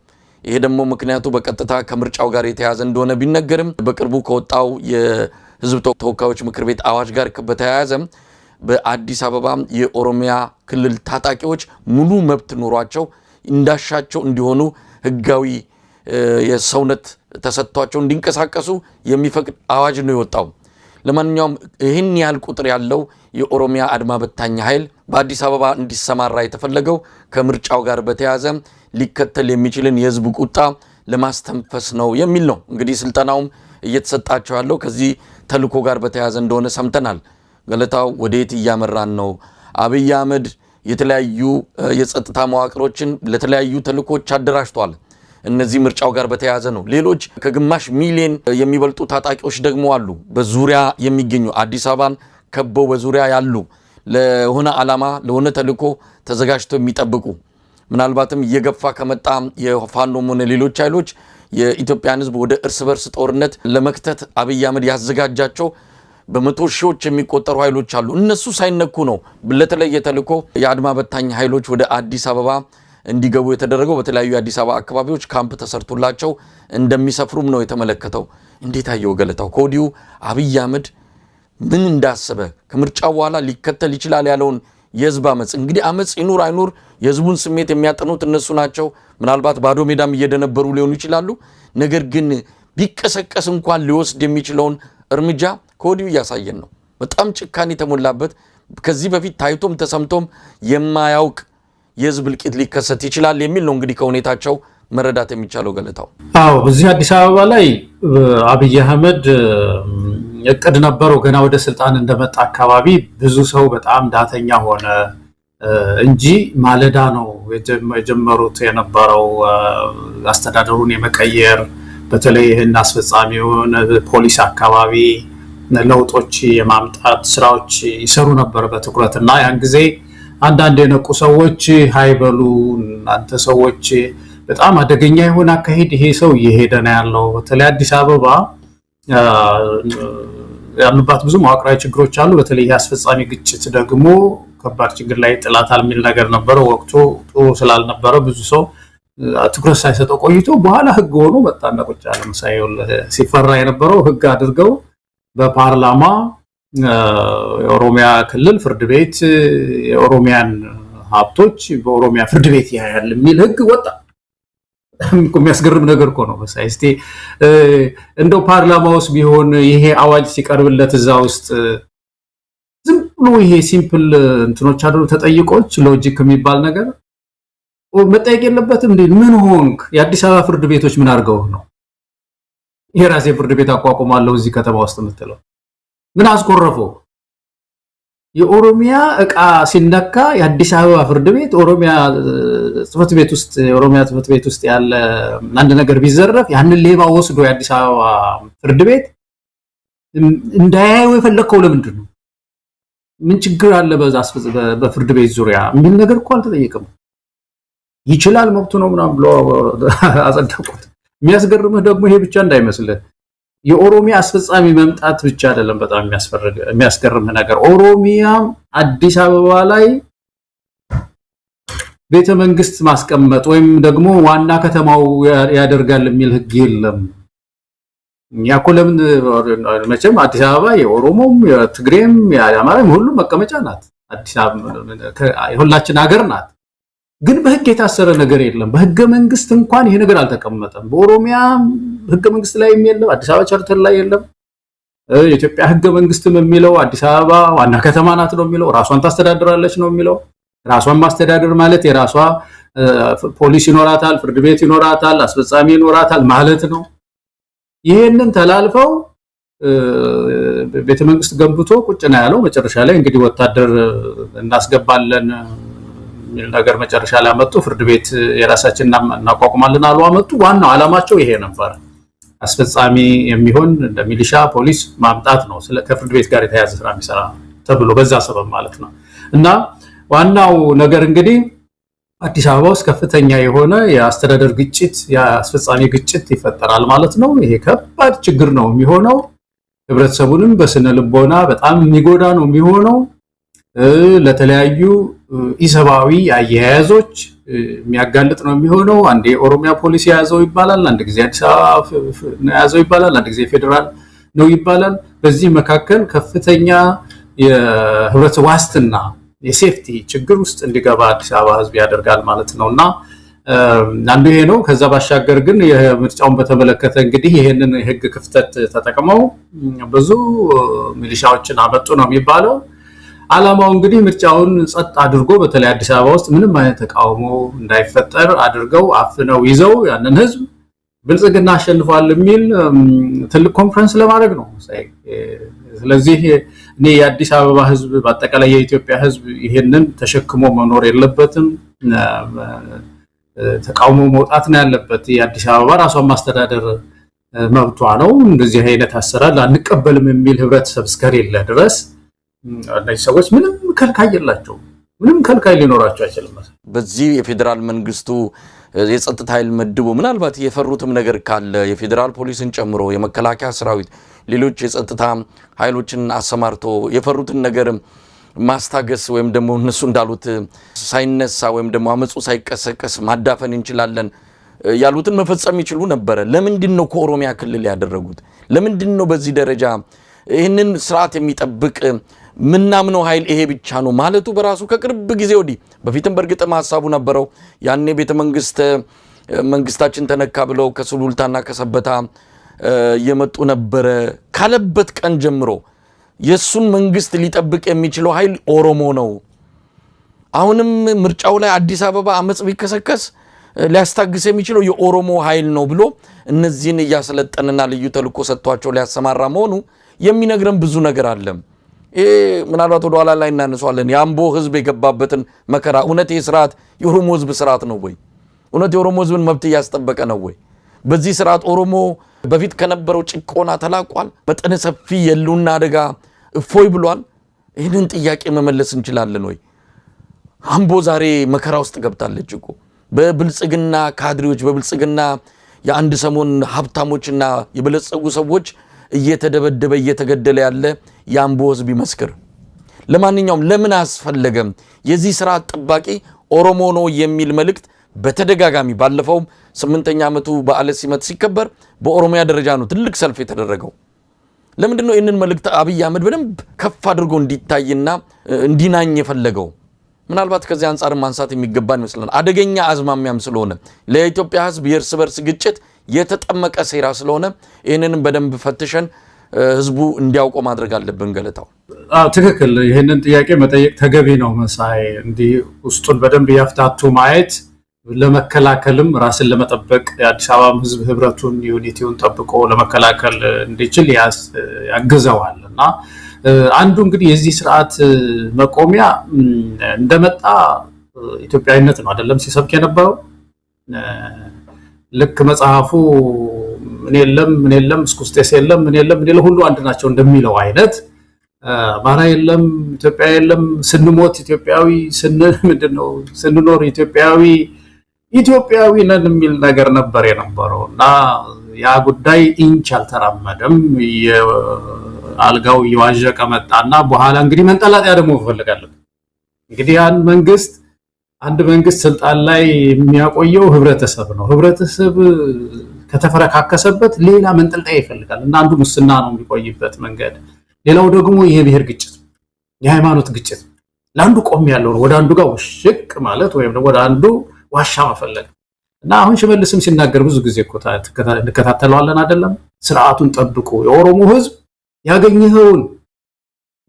ይሄ ደግሞ ምክንያቱ በቀጥታ ከምርጫው ጋር የተያያዘ እንደሆነ ቢነገርም በቅርቡ ከወጣው የህዝብ ተወካዮች ምክር ቤት አዋጅ ጋር በተያያዘ በአዲስ አበባ የኦሮሚያ ክልል ታጣቂዎች ሙሉ መብት ኖሯቸው እንዳሻቸው እንዲሆኑ ህጋዊ የሰውነት ተሰጥቷቸው እንዲንቀሳቀሱ የሚፈቅድ አዋጅ ነው የወጣው። ለማንኛውም ይህን ያህል ቁጥር ያለው የኦሮሚያ አድማ በታኝ ኃይል በአዲስ አበባ እንዲሰማራ የተፈለገው ከምርጫው ጋር በተያያዘ ሊከተል የሚችልን የህዝብ ቁጣ ለማስተንፈስ ነው የሚል ነው። እንግዲህ ስልጠናውም እየተሰጣቸው ያለው ከዚህ ተልዕኮ ጋር በተያያዘ እንደሆነ ሰምተናል። ገለታው ወዴት እያመራን ነው? አብይ አህመድ የተለያዩ የጸጥታ መዋቅሮችን ለተለያዩ ተልዕኮች አደራጅቷል። እነዚህ ምርጫው ጋር በተያያዘ ነው። ሌሎች ከግማሽ ሚሊዮን የሚበልጡ ታጣቂዎች ደግሞ አሉ በዙሪያ የሚገኙ አዲስ አበባን ከበው በዙሪያ ያሉ ለሆነ ዓላማ ለሆነ ተልዕኮ ተዘጋጅተው የሚጠብቁ ምናልባትም እየገፋ ከመጣ የፋኖም ሆነ ሌሎች ኃይሎች የኢትዮጵያን ህዝብ ወደ እርስ በርስ ጦርነት ለመክተት አብይ አህመድ ያዘጋጃቸው በመቶ ሺዎች የሚቆጠሩ ኃይሎች አሉ። እነሱ ሳይነኩ ነው ለተለየ ተልዕኮ የአድማ በታኝ ኃይሎች ወደ አዲስ አበባ እንዲገቡ የተደረገው። በተለያዩ የአዲስ አበባ አካባቢዎች ካምፕ ተሰርቶላቸው እንደሚሰፍሩም ነው የተመለከተው። እንዴት አየው ገለታው? ከወዲሁ አብይ አህመድ ምን እንዳሰበ ከምርጫው በኋላ ሊከተል ይችላል ያለውን የህዝብ አመጽ እንግዲህ አመጽ ይኑር አይኑር የህዝቡን ስሜት የሚያጠኑት እነሱ ናቸው። ምናልባት ባዶ ሜዳም እየደነበሩ ሊሆኑ ይችላሉ። ነገር ግን ቢቀሰቀስ እንኳን ሊወስድ የሚችለውን እርምጃ ከወዲሁ እያሳየን ነው። በጣም ጭካኔ የተሞላበት ከዚህ በፊት ታይቶም ተሰምቶም የማያውቅ የህዝብ እልቂት ሊከሰት ይችላል የሚል ነው እንግዲህ ከሁኔታቸው መረዳት የሚቻለው ገለታው። አዎ በዚህ አዲስ አበባ ላይ አብይ አህመድ እቅድ ነበረው። ገና ወደ ስልጣን እንደመጣ አካባቢ ብዙ ሰው በጣም ዳተኛ ሆነ እንጂ ማለዳ ነው የጀመሩት የነበረው አስተዳደሩን የመቀየር በተለይ ይህን አስፈጻሚውን ፖሊስ አካባቢ ለውጦች የማምጣት ስራዎች ይሰሩ ነበር በትኩረትና ያን ጊዜ አንዳንድ የነቁ ሰዎች ሃይበሉ እናንተ ሰዎች በጣም አደገኛ የሆነ አካሄድ ይሄ ሰው እየሄደ ነው ያለው። በተለይ አዲስ አበባ ያሉባት ብዙ መዋቅራዊ ችግሮች አሉ። በተለይ የአስፈጻሚ ግጭት ደግሞ ከባድ ችግር ላይ ጥላታል የሚል ነገር ነበረ። ወቅቱ ጥሩ ስላልነበረ ብዙ ሰው ትኩረት ሳይሰጠው ቆይቶ በኋላ ህግ ሆኖ መጣና ቁጭ አለ። ምሳሌው ሲፈራ የነበረው ህግ አድርገው በፓርላማ የኦሮሚያ ክልል ፍርድ ቤት የኦሮሚያን ሀብቶች በኦሮሚያ ፍርድ ቤት ያያል የሚል ህግ ወጣ። የሚያስገርም ነገር እኮ ነው። እስቲ እንደው ፓርላማ ውስጥ ቢሆን ይሄ አዋጅ ሲቀርብለት እዛ ውስጥ ዝም ብሎ ይሄ ሲምፕል እንትኖች አድሮ ተጠይቆች ሎጂክ የሚባል ነገር መጠየቅ የለበትም እንዴ? ምን ሆንክ? የአዲስ አበባ ፍርድ ቤቶች ምን አድርገው ነው የራሴ ፍርድ ቤት አቋቁማለሁ እዚህ ከተማ ውስጥ የምትለው? ምን አስቆረፈው? የኦሮሚያ ዕቃ ሲነካ የአዲስ አበባ ፍርድ ቤት ኦሮሚያ ጽፈት ቤት ውስጥ ያለ አንድ ነገር ቢዘረፍ ያንን ሌባ ወስዶ የአዲስ አበባ ፍርድ ቤት እንዳያዩ የፈለከው ለምንድን ነው? ምን ችግር አለ በፍርድ ቤት ዙሪያ ምን ነገር እኮ አልተጠየቀም። ይችላል መብቱ ነው ምናምን ብሎ አጸደቁት። የሚያስገርምህ ደግሞ ይሄ ብቻ እንዳይመስልህ የኦሮሚያ አስፈጻሚ መምጣት ብቻ አይደለም። በጣም የሚያስገርምህ ነገር ኦሮሚያ አዲስ አበባ ላይ ቤተ መንግስት ማስቀመጥ ወይም ደግሞ ዋና ከተማው ያደርጋል የሚል ህግ የለም። ያኮ ለምን መቼም አዲስ አበባ የኦሮሞም የትግሬም የአማራም ሁሉም መቀመጫ ናት። አዲስ አበባ የሁላችን ሀገር ናት። ግን በህግ የታሰረ ነገር የለም። በህገ መንግስት እንኳን ይሄ ነገር አልተቀመጠም። በኦሮሚያ ህገ መንግስት ላይ የለም፣ አዲስ አበባ ቻርተር ላይ የለም። የኢትዮጵያ ህገ መንግስትም የሚለው አዲስ አበባ ዋና ከተማ ናት ነው የሚለው። ራሷን ታስተዳድራለች ነው የሚለው። ራሷን ማስተዳደር ማለት የራሷ ፖሊስ ይኖራታል፣ ፍርድ ቤት ይኖራታል፣ አስፈጻሚ ይኖራታል ማለት ነው። ይሄንን ተላልፈው ቤተ መንግስት ገንብቶ ቁጭ ነው ያለው። መጨረሻ ላይ እንግዲህ ወታደር እናስገባለን የሚል ነገር መጨረሻ ላይ አመጡ። ፍርድ ቤት የራሳችን እናቋቁማለን አሉ አመጡ። ዋናው ዓላማቸው ይሄ ነበር። አስፈጻሚ የሚሆን እንደ ሚሊሻ ፖሊስ ማምጣት ነው። ከፍርድ ቤት ጋር የተያያዘ ስራ የሚሰራ ተብሎ በዛ ሰበብ ማለት ነው። እና ዋናው ነገር እንግዲህ አዲስ አበባ ውስጥ ከፍተኛ የሆነ የአስተዳደር ግጭት የአስፈጻሚ ግጭት ይፈጠራል ማለት ነው። ይሄ ከባድ ችግር ነው የሚሆነው። ህብረተሰቡንም በስነ ልቦና በጣም የሚጎዳ ነው የሚሆነው። ለተለያዩ ኢሰባዊ አያያዞች የሚያጋልጥ ነው የሚሆነው። አንዴ ኦሮሚያ ፖሊስ ያዘው ይባላል፣ አንድ ጊዜ አዲስ አበባ ያዘው ይባላል፣ አንድ ጊዜ ፌደራል ነው ይባላል። በዚህ መካከል ከፍተኛ የህብረተሰብ ዋስትና የሴፍቲ ችግር ውስጥ እንዲገባ አዲስ አበባ ህዝብ ያደርጋል ማለት ነውና አንዱ ይሄ ነው። ከዛ ባሻገር ግን የምርጫውን በተመለከተ እንግዲህ ይሄንን የህግ ክፍተት ተጠቅመው ብዙ ሚሊሻዎችን አመጡ ነው የሚባለው። ዓላማው እንግዲህ ምርጫውን ጸጥ አድርጎ በተለይ አዲስ አበባ ውስጥ ምንም አይነት ተቃውሞ እንዳይፈጠር አድርገው አፍነው ይዘው ያንን ህዝብ ብልጽግና አሸንፏል የሚል ትልቅ ኮንፈረንስ ለማድረግ ነው። ስለዚህ እኔ የአዲስ አበባ ህዝብ በአጠቃላይ የኢትዮጵያ ህዝብ ይሄንን ተሸክሞ መኖር የለበትም። ተቃውሞ መውጣት ነው ያለበት። የአዲስ አበባ ራሷን ማስተዳደር መብቷ ነው። እንደዚህ አይነት አሰራር አንቀበልም የሚል ህብረተሰብ እስከሌለ ድረስ እነዚህ ሰዎች ምንም ከልካይ የላቸውም። ምንም ከልካይ ሊኖራቸው አይችልም። በዚህ የፌደራል መንግስቱ የጸጥታ ኃይል መድቦ ምናልባት የፈሩትም ነገር ካለ የፌደራል ፖሊስን ጨምሮ የመከላከያ ሰራዊት ሌሎች የጸጥታ ኃይሎችን አሰማርቶ የፈሩትን ነገር ማስታገስ ወይም ደግሞ እነሱ እንዳሉት ሳይነሳ ወይም ደግሞ አመጹ ሳይቀሰቀስ ማዳፈን እንችላለን ያሉትን መፈጸም ይችሉ ነበር። ለምንድን ነው ከኦሮሚያ ክልል ያደረጉት? ለምንድን ነው በዚህ ደረጃ ይህንን ስርዓት የሚጠብቅ ምናምነው ኃይል ይሄ ብቻ ነው ማለቱ በራሱ ከቅርብ ጊዜ ወዲህ በፊትም በእርግጥም ሐሳቡ ነበረው። ያኔ ቤተ መንግስታችን ተነካ ብለው ከሱሉልታና ከሰበታ የመጡ ነበር ካለበት ቀን ጀምሮ የሱን መንግስት ሊጠብቅ የሚችለው ኃይል ኦሮሞ ነው። አሁንም ምርጫው ላይ አዲስ አበባ አመጽ ቢከሰከስ ሊያስታግስ የሚችለው የኦሮሞ ኃይል ነው ብሎ እነዚህን ያሰለጠነና ልዩ ተልኮ ሰጥቷቸው ሊያሰማራ መሆኑ የሚነግረን ብዙ ነገር አለ። ምናልባት ወደ ኋላ ላይ እናነሳዋለን። የአምቦ ህዝብ የገባበትን መከራ እውነት የስርዓት የኦሮሞ ህዝብ ስርዓት ነው ወይ? እውነት የኦሮሞ ህዝብን መብት ያስጠበቀ ነው ወይ? በዚህ ስርዓት ኦሮሞ በፊት ከነበረው ጭቆና ተላቋል? መጠነ ሰፊ የሉና አደጋ እፎይ ብሏል? ይህንን ጥያቄ መመለስ እንችላለን ወይ? አምቦ ዛሬ መከራ ውስጥ ገብታለች እኮ በብልጽግና ካድሬዎች በብልጽግና የአንድ ሰሞን ሀብታሞችና የበለጸጉ ሰዎች እየተደበደበ እየተገደለ ያለ የአምቦ ህዝብ ይመስክር። ለማንኛውም ለምን አስፈለገም የዚህ ስርዓት ጠባቂ ኦሮሞ ነው የሚል መልእክት በተደጋጋሚ ባለፈው 8ኛ ዓመቱ በዓለ ሲመት ሲከበር በኦሮሚያ ደረጃ ነው ትልቅ ሰልፍ የተደረገው። ለምንድን ነው ይህንን መልእክት አብይ አህመድ በደንብ ከፍ አድርጎ እንዲታይና እንዲናኝ የፈለገው? ምናልባት ከዚህ አንፃር ማንሳት የሚገባን ይመስላል። አደገኛ አዝማሚያም ስለሆነ ለኢትዮጵያ ህዝብ የእርስ በርስ ግጭት የተጠመቀ ሴራ ስለሆነ ይህንንም በደንብ ፈትሸን ህዝቡ እንዲያውቀው ማድረግ አለብን። ገለታው ትክክል። ይህንን ጥያቄ መጠየቅ ተገቢ ነው መሳይ። እንዲህ ውስጡን በደንብ ያፍታቱ ማየት ለመከላከልም ራስን ለመጠበቅ የአዲስ አበባ ህዝብ ህብረቱን ዩኒቲውን ጠብቆ ለመከላከል እንዲችል ያግዘዋል እና አንዱ እንግዲህ የዚህ ስርዓት መቆሚያ እንደመጣ ኢትዮጵያዊነት ነው አይደለም ሲሰብክ የነበረው። ልክ መጽሐፉ ምን የለም እስኩስቴስ የለም ምን የለም ሁሉ አንድ ናቸው እንደሚለው አይነት አማራ የለም ኢትዮጵያ የለም ስንሞት ኢትዮጵያዊ ምንድነው ስንኖር ኢትዮጵያዊ ነን የሚል ነገር ነበር የነበረው እና ያ ጉዳይ ኢንች አልተራመደም። አልጋው ይዋዠቀ መጣና በኋላ እንግዲህ መንጠላጥያ ደግሞ ፈልጋለሁ። እንግዲህ አንድ መንግስት ስልጣን ላይ የሚያቆየው ህብረተሰብ ነው። ህብረተሰብ ከተፈረካከሰበት ሌላ መንጠልጣይ ይፈልጋል እና አንዱ ሙስና ነው የሚቆይበት መንገድ። ሌላው ደግሞ የብሔር ግጭት፣ የሃይማኖት ግጭት ለአንዱ ቆም ያለው ወደ አንዱ ጋር ውሽቅ ማለት ወይም ደግሞ ወደ አንዱ ዋሻ መፈለግ እና አሁን ሽመልስም ሲናገር ብዙ ጊዜ እኮ እንከታተለዋለን አይደለም። ስርዓቱን ጠብቆ የኦሮሞ ህዝብ ያገኘኸውን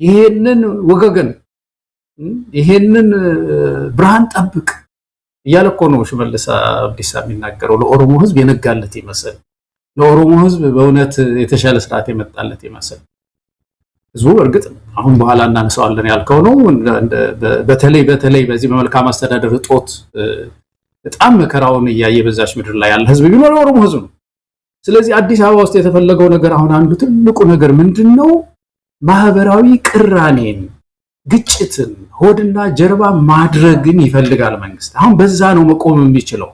ይሄንን ወገገን ይሄንን ብርሃን ጠብቅ እያለ እኮ ነው ሽመልስ አብዲሳ የሚናገረው። ለኦሮሞ ህዝብ የነጋለት ይመስል ለኦሮሞ ህዝብ በእውነት የተሻለ ስርዓት የመጣለት ይመስል ህዝቡ እርግጥ አሁን በኋላ እናነሳዋለን ያልከው ነው። በተለይ በዚህ በመልካም አስተዳደር እጦት በጣም መከራውን እያየ በዛች ምድር ላይ ያለ ህዝብ ቢኖር የኦሮሞ ህዝብ ነው። ስለዚህ አዲስ አበባ ውስጥ የተፈለገው ነገር አሁን አንዱ ትልቁ ነገር ምንድነው? ማህበራዊ ቅራኔን፣ ግጭትን፣ ሆድና ጀርባ ማድረግን ይፈልጋል መንግስት። አሁን በዛ ነው መቆም የሚችለው።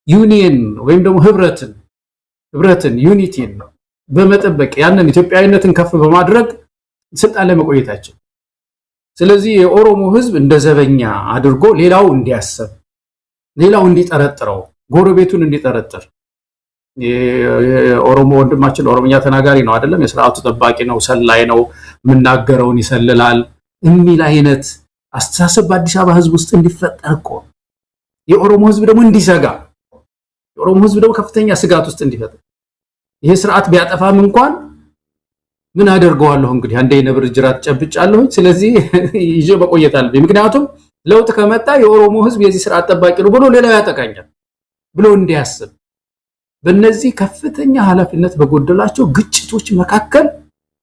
ዩኒየን ወይም ደግሞ ህብረትን ዩኒቲን በመጠበቅ ያንን ኢትዮጵያዊነትን ከፍ በማድረግ ስልጣን ላይ መቆየታችን። ስለዚህ የኦሮሞ ህዝብ እንደ ዘበኛ አድርጎ ሌላው እንዲያስብ፣ ሌላው እንዲጠረጥረው፣ ጎረቤቱን እንዲጠረጥር የኦሮሞ ወንድማችን ኦሮምኛ ተናጋሪ ነው አይደለም፣ የስርዓቱ ጠባቂ ነው፣ ሰላይ ነው፣ የምናገረውን ይሰልላል የሚል አይነት አስተሳሰብ በአዲስ አበባ ህዝብ ውስጥ እንዲፈጠር እኮ የኦሮሞ ህዝብ ደግሞ እንዲሰጋ፣ የኦሮሞ ህዝብ ደግሞ ከፍተኛ ስጋት ውስጥ እንዲፈጠር ይሄ ስርዓት ቢያጠፋም እንኳን ምን አደርገዋለሁ እንግዲህ አንዴ ነብር ጅራት ጨብጫለሁ፣ ስለዚህ ይዤ መቆየት አለብኝ፣ ምክንያቱም ለውጥ ከመጣ የኦሮሞ ህዝብ የዚህ ስርዓት ጠባቂ ነው ብሎ ሌላው ያጠቃኛል ብሎ እንዲያስብ በእነዚህ ከፍተኛ ኃላፊነት በጎደላቸው ግጭቶች መካከል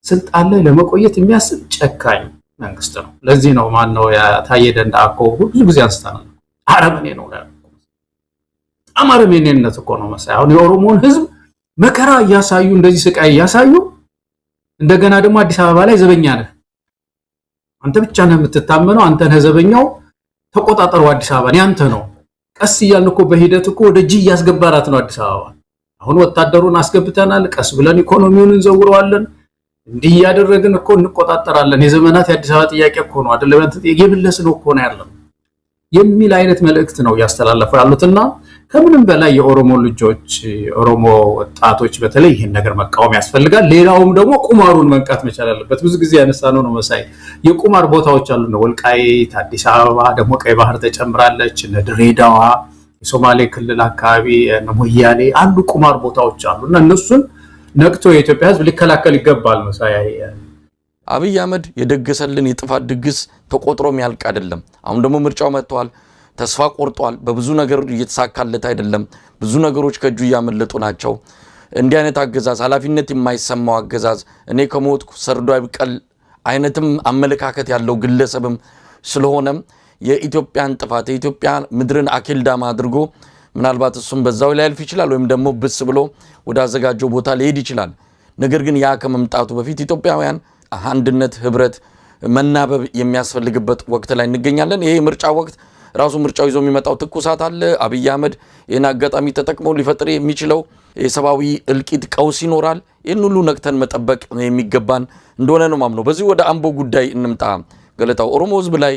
ስልጣን ላይ ለመቆየት የሚያስብ ጨካኝ መንግስት ነው። ለዚህ ነው ማነው ታዬ ደንደዓ እኮ ብዙ ጊዜ አንስተናል፣ አረመኔ ነው ያለው። አረመኔነት እኮ ነው መሳይ። አሁን የኦሮሞን ህዝብ መከራ እያሳዩ እንደዚህ ስቃይ እያሳዩ እንደገና ደግሞ አዲስ አበባ ላይ ዘበኛ ነህ አንተ ብቻ ነህ የምትታመነው፣ አንተ ነህ ዘበኛው፣ ተቆጣጠሩ አዲስ አበባን ያንተ ነው ቀስ እያልን እኮ በሂደት እኮ ወደ ጂ ያስገባራት ነው አዲስ አበባ አሁን ወታደሩን አስገብተናል ቀስ ብለን ኢኮኖሚውን እንዘውረዋለን እንዲህ ያደረግን እኮ እንቆጣጠራለን የዘመናት የአዲስ አበባ ጥያቄ እኮ ነው አይደለም የብለስ ነው እኮ ነው ያለው የሚል አይነት መልእክት ነው ያስተላለፈው ያሉትና ከምንም በላይ የኦሮሞ ልጆች ኦሮሞ ወጣቶች በተለይ ይሄን ነገር መቃወም ያስፈልጋል ሌላውም ደግሞ ቁማሩን መንቃት መቻል አለበት ብዙ ጊዜ ያነሳነው ነው መሳይ የቁማር ቦታዎች አሉ ነው ወልቃይት አዲስ አበባ ደግሞ ቀይ ባህር ተጨምራለች ድሬዳዋ የሶማሌ ክልል አካባቢ ሞያሌ አንዱ ቁማር ቦታዎች አሉና እነሱን ነቅቶ የኢትዮጵያ ሕዝብ ሊከላከል ይገባል መሳይ አብይ አህመድ የደገሰልን የጥፋት ድግስ ተቆጥሮም ያልቅ አይደለም አሁን ደግሞ ምርጫው መጥቷል ተስፋ ቆርጧል በብዙ ነገር እየተሳካለት አይደለም ብዙ ነገሮች ከጁ ያመለጡ ናቸው እንዲህ አይነት አገዛዝ ኃላፊነት የማይሰማው አገዛዝ እኔ ከሞትኩ ሰርዶ አይብቀል አይነትም አመለካከት ያለው ግለሰብም ስለሆነ የኢትዮጵያን ጥፋት የኢትዮጵያ ምድርን አኬልዳማ አድርጎ ምናልባት እሱም በዛው ላይ ያልፍ ይችላል ወይም ደግሞ ብስ ብሎ ወደ አዘጋጀው ቦታ ሊሄድ ይችላል ነገር ግን ያ ከመምጣቱ በፊት ኢትዮጵያውያን አንድነት ህብረት መናበብ የሚያስፈልግበት ወቅት ላይ እንገኛለን ይሄ ምርጫ ወቅት ራሱ ምርጫው ይዞ የሚመጣው ትኩሳት አለ አብይ አህመድ የና አጋጣሚ ተጠቅመው ሊፈጥር የሚችለው የሰባዊ እልቂት ቀውስ ይኖራል ይህን ሁሉ ነቅተን መጠበቅ የሚገባን እንደሆነ ነው ማምነው በዚህ ወደ አምቦ ጉዳይ እንምጣ ገለታው ኦሮሞ ህዝብ ላይ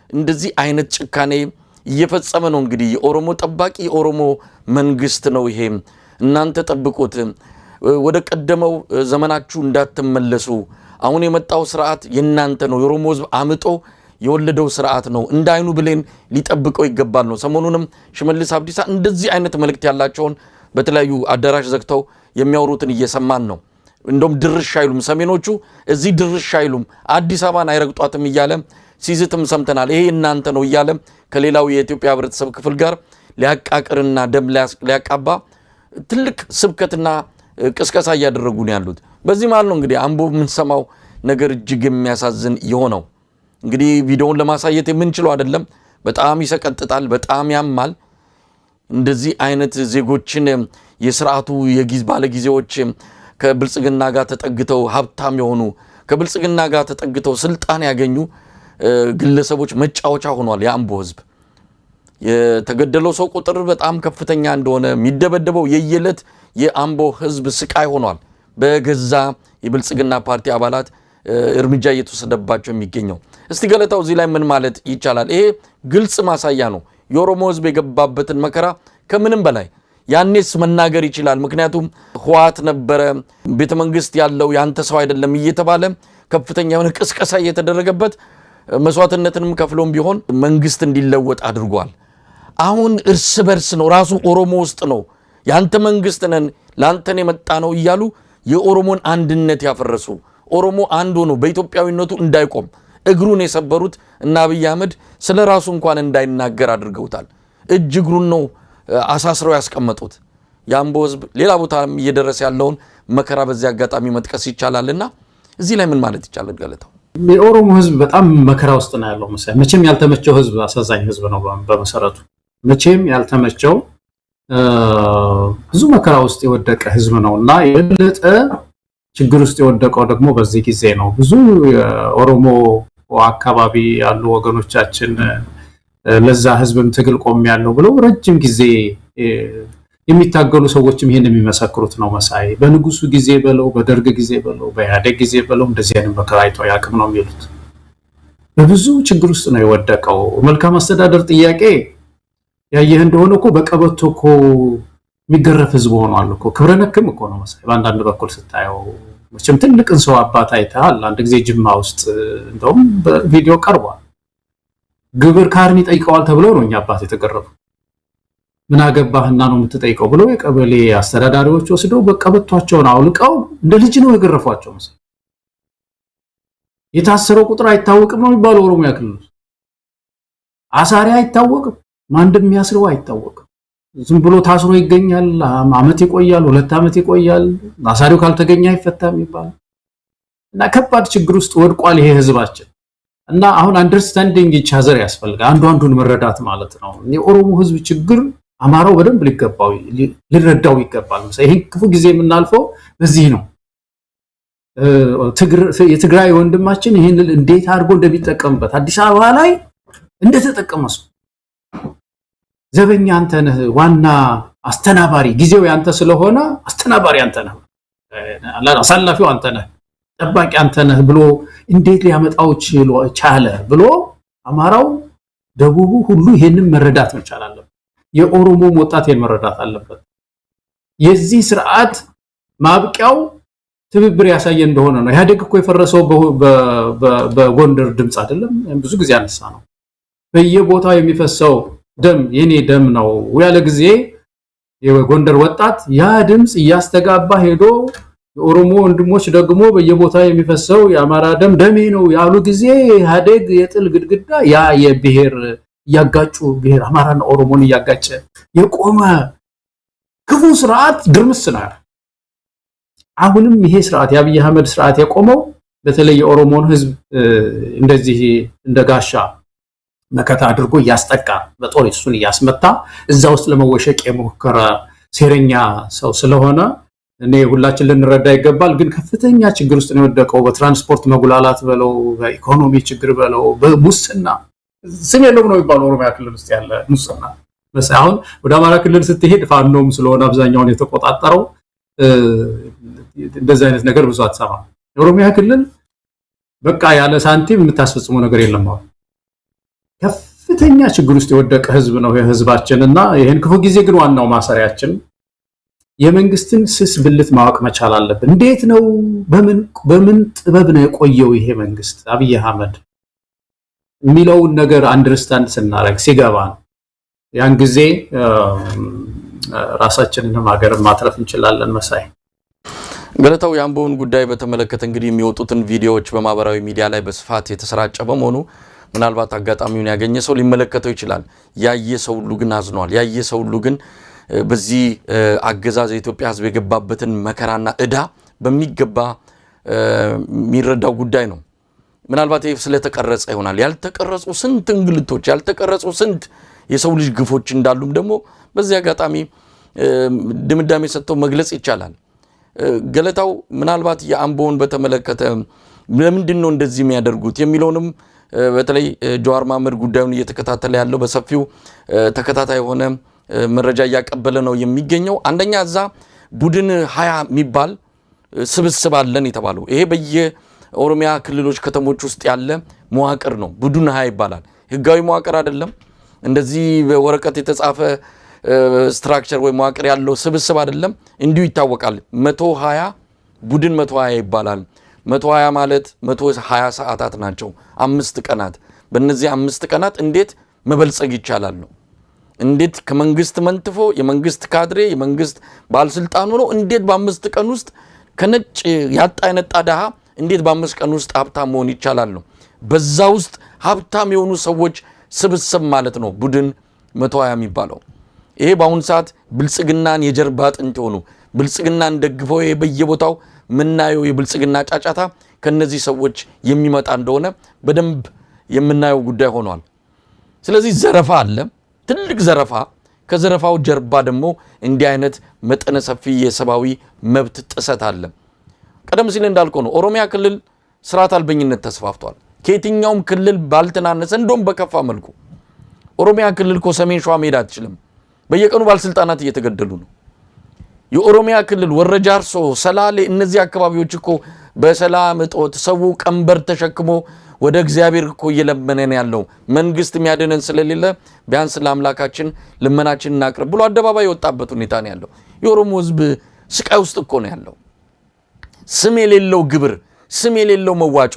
እንደዚህ አይነት ጭካኔ እየፈጸመ ነው እንግዲህ የኦሮሞ ጠባቂ የኦሮሞ መንግስት ነው ይሄ እናንተ ጠብቁት ወደ ቀደመው ዘመናችሁ እንዳትመለሱ አሁን የመጣው ስርዓት የናንተ ነው የኦሮሞ ህዝብ አምጦ የወለደው ስርዓት ነው እንዳይኑ ብለን ሊጠብቀው ይገባል ነው ሰሞኑንም ሽመልስ አብዲሳ እንደዚህ አይነት መልእክት ያላቸውን በተለያዩ አዳራሽ ዘግተው የሚያወሩትን እየሰማን ነው እንደም ድርሽ አይሉም ሰሜኖቹ እዚህ ድርሽ አይሉም አዲስ አበባን አይረግጧትም እያለ ሲዝትም ሰምተናል ይሄ እናንተ ነው እያለ ከሌላው የኢትዮጵያ ህብረተሰብ ክፍል ጋር ሊያቃቅርና ደም ሊያቃባ ትልቅ ስብከትና ቅስቀሳ እያደረጉ ነው ያሉት በዚህ ማለት ነው እንግዲህ አምቦ የምንሰማው ነገር እጅግ የሚያሳዝን የሆነው እንግዲህ ቪዲዮውን ለማሳየት የምንችለው አይደለም በጣም ይሰቀጥጣል በጣም ያማል እንደዚህ አይነት ዜጎችን የሥርዓቱ የጊዜ ባለጊዜዎች ከብልጽግና ጋር ተጠግተው ሀብታም የሆኑ ከብልጽግና ጋር ተጠግተው ስልጣን ያገኙ ግለሰቦች መጫወቻ ሆኗል የአምቦ ህዝብ የተገደለው ሰው ቁጥር በጣም ከፍተኛ እንደሆነ የሚደበደበው የየለት የአምቦ ህዝብ ስቃይ ሆኗል በገዛ የብልጽግና ፓርቲ አባላት እርምጃ እየተወሰደባቸው የሚገኘው እስቲ ገለታው እዚህ ላይ ምን ማለት ይቻላል ይሄ ግልጽ ማሳያ ነው የኦሮሞ ህዝብ የገባበትን መከራ ከምንም በላይ ያኔስ መናገር ይችላል ምክንያቱም ህዋት ነበረ ቤተ መንግስት ያለው ያንተ ሰው አይደለም እየተባለ ከፍተኛ የሆነ ቅስቀሳ እየተደረገበት መስዋዕትነትንም ከፍሎም ቢሆን መንግስት እንዲለወጥ አድርጓል አሁን እርስ በርስ ነው ራሱ ኦሮሞ ውስጥ ነው ያንተ መንግስት ነን ላንተን የመጣ ነው እያሉ የኦሮሞን አንድነት ያፈረሱ ኦሮሞ አንድ ሆኖ በኢትዮጵያዊነቱ እንዳይቆም እግሩን የሰበሩት እና አብይ አህመድ ስለራሱ እንኳን እንዳይናገር አድርገውታል እጅ እግሩን ነው አሳስረው ያስቀመጡት ያምቦ ህዝብ ሌላ ቦታ እየደረሰ ያለውን መከራ በዚህ አጋጣሚ መጥቀስ ይቻላልና እዚህ ላይ ምን ማለት ይቻላል ገለታው የኦሮሞ ህዝብ በጣም መከራ ውስጥ ነው ያለው መቼም ያልተመቸው ህዝብ አሳዛኝ ህዝብ ነው በመሰረቱ መቼም ያልተመቸው ብዙ መከራ ውስጥ የወደቀ ህዝብ ነውና የበለጠ ችግር ውስጥ የወደቀው ደግሞ በዚህ ጊዜ ነው ብዙ ኦሮሞ አካባቢ ያሉ ወገኖቻችን ለዛ ህዝብም ትግል ቆም ያለው ብለው ረጅም ጊዜ የሚታገሉ ሰዎችም ይሄን የሚመሰክሩት ነው መሳይ በንጉሱ ጊዜ በለው በደርግ ጊዜ በለው በኢህአዴግ ጊዜ በለው እንደዚህ አይነት መከራ አይቶ ያቅም ነው የሚሉት በብዙ ችግር ውስጥ ነው የወደቀው መልካም አስተዳደር ጥያቄ ያየህ እንደሆነ እኮ በቀበቶ እኮ የሚገረፍ ህዝብ ሆኗል እኮ ክብረነክም እኮ ነው መሳይ በአንዳንድ በኩል ስታየው መቼም ትልቅን ሰው አባት አይተሃል አንድ ጊዜ ጅማ ውስጥ እንደውም በቪዲዮ ቀርቧል ግብር ካርኒ ጠይቀዋል ተብለው ነው እኛ አባት የተገረፉ ምን አገባህና ነው የምትጠይቀው ብለው የቀበሌ አስተዳዳሪዎች ወስደው በቀበቷቸውን አውልቀው እንደ ልጅ ነው የገረፏቸው መሳይ የታሰረው ቁጥር አይታወቅም ነው የሚባለው ኦሮሚያ ክልል አሳሪ አይታወቅም ማን እንደሚያስረው አይታወቅም ዝም ብሎ ታስሮ ይገኛል አመት ይቆያል 2 አመት ይቆያል አሳሪው ካልተገኘ አይፈታም ይባላል እና ከባድ ችግር ውስጥ ወድቋል ይሄ ህዝባችን እና አሁን አንደርስታንዲንግ ኢች አዘር ያስፈልጋል አንዱን መረዳት ማለት ነው የኦሮሞ ህዝብ ችግር አማራው በደንብ ሊረዳው ይገባል መሳይ ይሄ ክፉ ጊዜ የምናልፈው በዚህ ነው የትግራይ ወንድማችን ይሄን እንዴት አድርጎ እንደሚጠቀምበት አዲስ አበባ ላይ እንደተጠቀመው ዘበኛ አንተ ነህ ዋና አስተናባሪ ጊዜው ያንተ ስለሆነ አስተናባሪ አንተ ነህ አሳላፊው አንተ ነህ ጠባቂ አንተ ነህ ብሎ እንዴት ሊያመጣው ቻለ ብሎ አማራው ደቡቡ ሁሉ ይሄንን መረዳት መቻል አለበት የኦሮሞ ወጣት መረዳት አለበት የዚህ ስርዓት ማብቂያው ትብብር ያሳየ እንደሆነ ነው ኢህአዴግ እኮ የፈረሰው በጎንደር ድምጽ አይደለም ብዙ ጊዜ አነሳ ነው በየቦታው የሚፈሰው ደም የኔ ደም ነው ያለ ጊዜ የጎንደር ወጣት ያ ድምጽ ያስተጋባ ሄዶ የኦሮሞ ወንድሞች ደግሞ በየቦታው የሚፈሰው የአማራ ደም ደሜ ነው ያሉ ጊዜ ኢህአዴግ የጥል ግድግዳ ያ የብሔር ያጋጩ ብሔር አማራና ኦሮሞን ያጋጨ የቆመ ክፉ ስርዓት ድርምስ ነው አሁንም ይሄ ስርዓት የአብይ አህመድ ስርዓት የቆመው በተለይ የኦሮሞን ህዝብ እንደዚህ እንደጋሻ መከታ አድርጎ ያስጠቃ በጦር እሱን ያስመታ እዛ ውስጥ ለመወሸቅ የሞከረ ሴረኛ ሰው ስለሆነ እኔ ሁላችን ልንረዳ ይገባል ግን ከፍተኛ ችግር ውስጥ ነው የወደቀው በትራንስፖርት መጉላላት በለው በኢኮኖሚ ችግር በለው በሙስና ስም የለውም ነው የሚባለው ኦሮሚያ ክልል ውስጥ ያለ ሙስና በሳሁን ወደ አማራ ክልል ስትሄድ ፋኖም ስለሆነ አብዛኛውን የተቆጣጠረው እንደዛ አይነት ነገር ብዙ አትሰማ ኦሮሚያ ክልል በቃ ያለ ሳንቲም የምታስፈጽመው ነገር የለም ማለት ከፍተኛ ችግር ውስጥ የወደቀ ህዝብ ነው የህዝባችንና ይሄን ክፉ ጊዜ ግን ዋናው ማሰሪያችን የመንግስትን ስስ ብልት ማወቅ መቻል አለብን እንዴት ነው በምን ጥበብ ነው የቆየው ይሄ መንግስት አብይ አህመድ የሚለውን ነገር አንደርስታንድ ስናረግ ሲገባን ያን ጊዜ ራሳችንንም ሀገርን ማትረፍ እንችላለን መሳይ ገለታው ያምቦውን ጉዳይ በተመለከተ እንግዲህ የሚወጡትን ቪዲዮዎች በማህበራዊ ሚዲያ ላይ በስፋት የተሰራጨ በመሆኑ ምናልባት አጋጣሚውን ያገኘ ሰው ሊመለከተው ይችላል ያየ ሰው ሁሉ ግን አዝኗል ያየ ሰው ሁሉ ግን በዚህ አገዛዝ የኢትዮጵያ ህዝብ የገባበትን መከራና እዳ በሚገባ የሚረዳው ጉዳይ ነው ምናልባት ይሄ ስለተቀረጸ ይሆናል ያልተቀረጹ ስንት እንግልቶች ያልተቀረጹ ስንት የሰው ልጅ ግፎች እንዳሉም ደግሞ በዚህ አጋጣሚ ድምዳሜ ሰጥተው መግለጽ ይቻላል ገለታው ምናልባት የአምቦውን በተመለከተ ለምንድን ነው እንደዚህ የሚያደርጉት የሚለውንም በተለይ ጀዋር መሐመድ ጉዳዩን እየተከታተለ ያለው በሰፊው ተከታታይ ሆነ መረጃ ያቀበለ ነው የሚገኘው አንደኛ እዛ ቡድን 20 የሚባል ስብስብ አለን የተባለው ይሄ በየኦሮሚያ ክልሎች ከተሞች ውስጥ ያለ መዋቅር ነው ቡድን 20 ይባላል ህጋዊ መዋቅር አይደለም እንደዚህ በወረቀት የተጻፈ ስትራክቸር ወይ መዋቅር ያለው ስብስብ አይደለም እንዲሁ ይታወቃል 120 ቡድን 120 ይባላል 120 ማለት 120 ሰዓታት ናቸው 5 ቀናት በእነዚህ 5 ቀናት እንዴት መበልጸግ ይቻላል ነው እንዴት ከመንግስት መንጥፎ የመንግስት ካድሬ የመንግስት ባለስልጣን ሆኖ እንዴት በ5 ቀን ውስጥ ከነጭ ያጣ አይነጣ ደሃ እንዴት በ5 ቀን ውስጥ ሀብታም መሆን ይቻላል ነው በዛ ውስጥ ሀብታም የሆኑ ሰዎች ስብስብ ማለት ነው ቡድን 120 የሚባለው ይሄ በአሁን ሰዓት ብልጽግናን የጀርባ አጥንት ሆኑ ብልጽግናን ደግፈው በየቦታው ምናየው የብልጽግና ጫጫታ ከነዚህ ሰዎች የሚመጣ እንደሆነ በደንብ የምናየው ጉዳይ ሆኗል ስለዚህ ዘረፋ አለ ትልቅ ዘረፋ ከዘረፋው ጀርባ ደግሞ እንዲህ አይነት መጠነ ሰፊ የሰባዊ መብት ጥሰት አለ ቀደም ሲል እንዳልከው ነው ኦሮሚያ ክልል ስርዓት አልበኝነት ተስፋፍቷል ከየትኛውም ክልል ባልተናነሰ እንደውም በከፋ መልኩ ኦሮሚያ ክልል እኮ ሰሜን ሸዋ መሄድ አትችልም በየቀኑ ባለስልጣናት እየተገደሉ ነው የኦሮሚያ ክልል ወረጃርሶ ሰላሌ እነዚህ አካባቢዎች እኮ በሰላም እጦት ሰው ቀንበር ተሸክሞ ወደ እግዚአብሔር እኮ እየለመነን ያለው መንግስት የሚያድነን ስለሌለ ቢያንስ ለአምላካችን ልመናችን እናቅርብ ብሎ አደባባይ የወጣበት ሁኔታ ነው ያለው የኦሮሞ ህዝብ ስቃይ ውስጥ እኮ ነው ያለው ስም የሌለው ግብር ስም የሌለው መዋጮ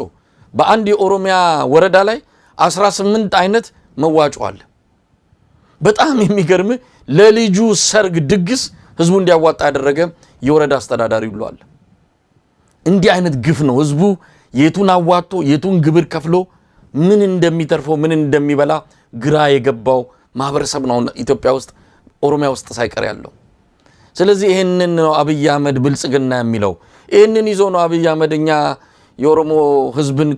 በአንድ የኦሮሚያ ወረዳ ላይ 18 አይነት መዋጮ አለ በጣም የሚገርም ለልጁ ሰርግ ድግስ ህዝቡ እንዲያዋጣ ያደረገ የወረዳ አስተዳዳሪ ብሏል እንዲህ አይነት ግፍ ነው ህዝቡ የቱን አዋጥቶ የቱን ግብር ከፍሎ ምን እንደሚተርፈው ምን እንደሚበላ ግራ የገባው ማህበረሰብ ነው ኢትዮጵያ ውስጥ ኦሮሚያ ውስጥ ሳይቀር ያለው ስለዚህ ይሄንን ነው አብይ አህመድ ብልጽግና የሚለው ይሄንን ይዞ ነው አብይ አህመድኛ የኦሮሞ ህዝብን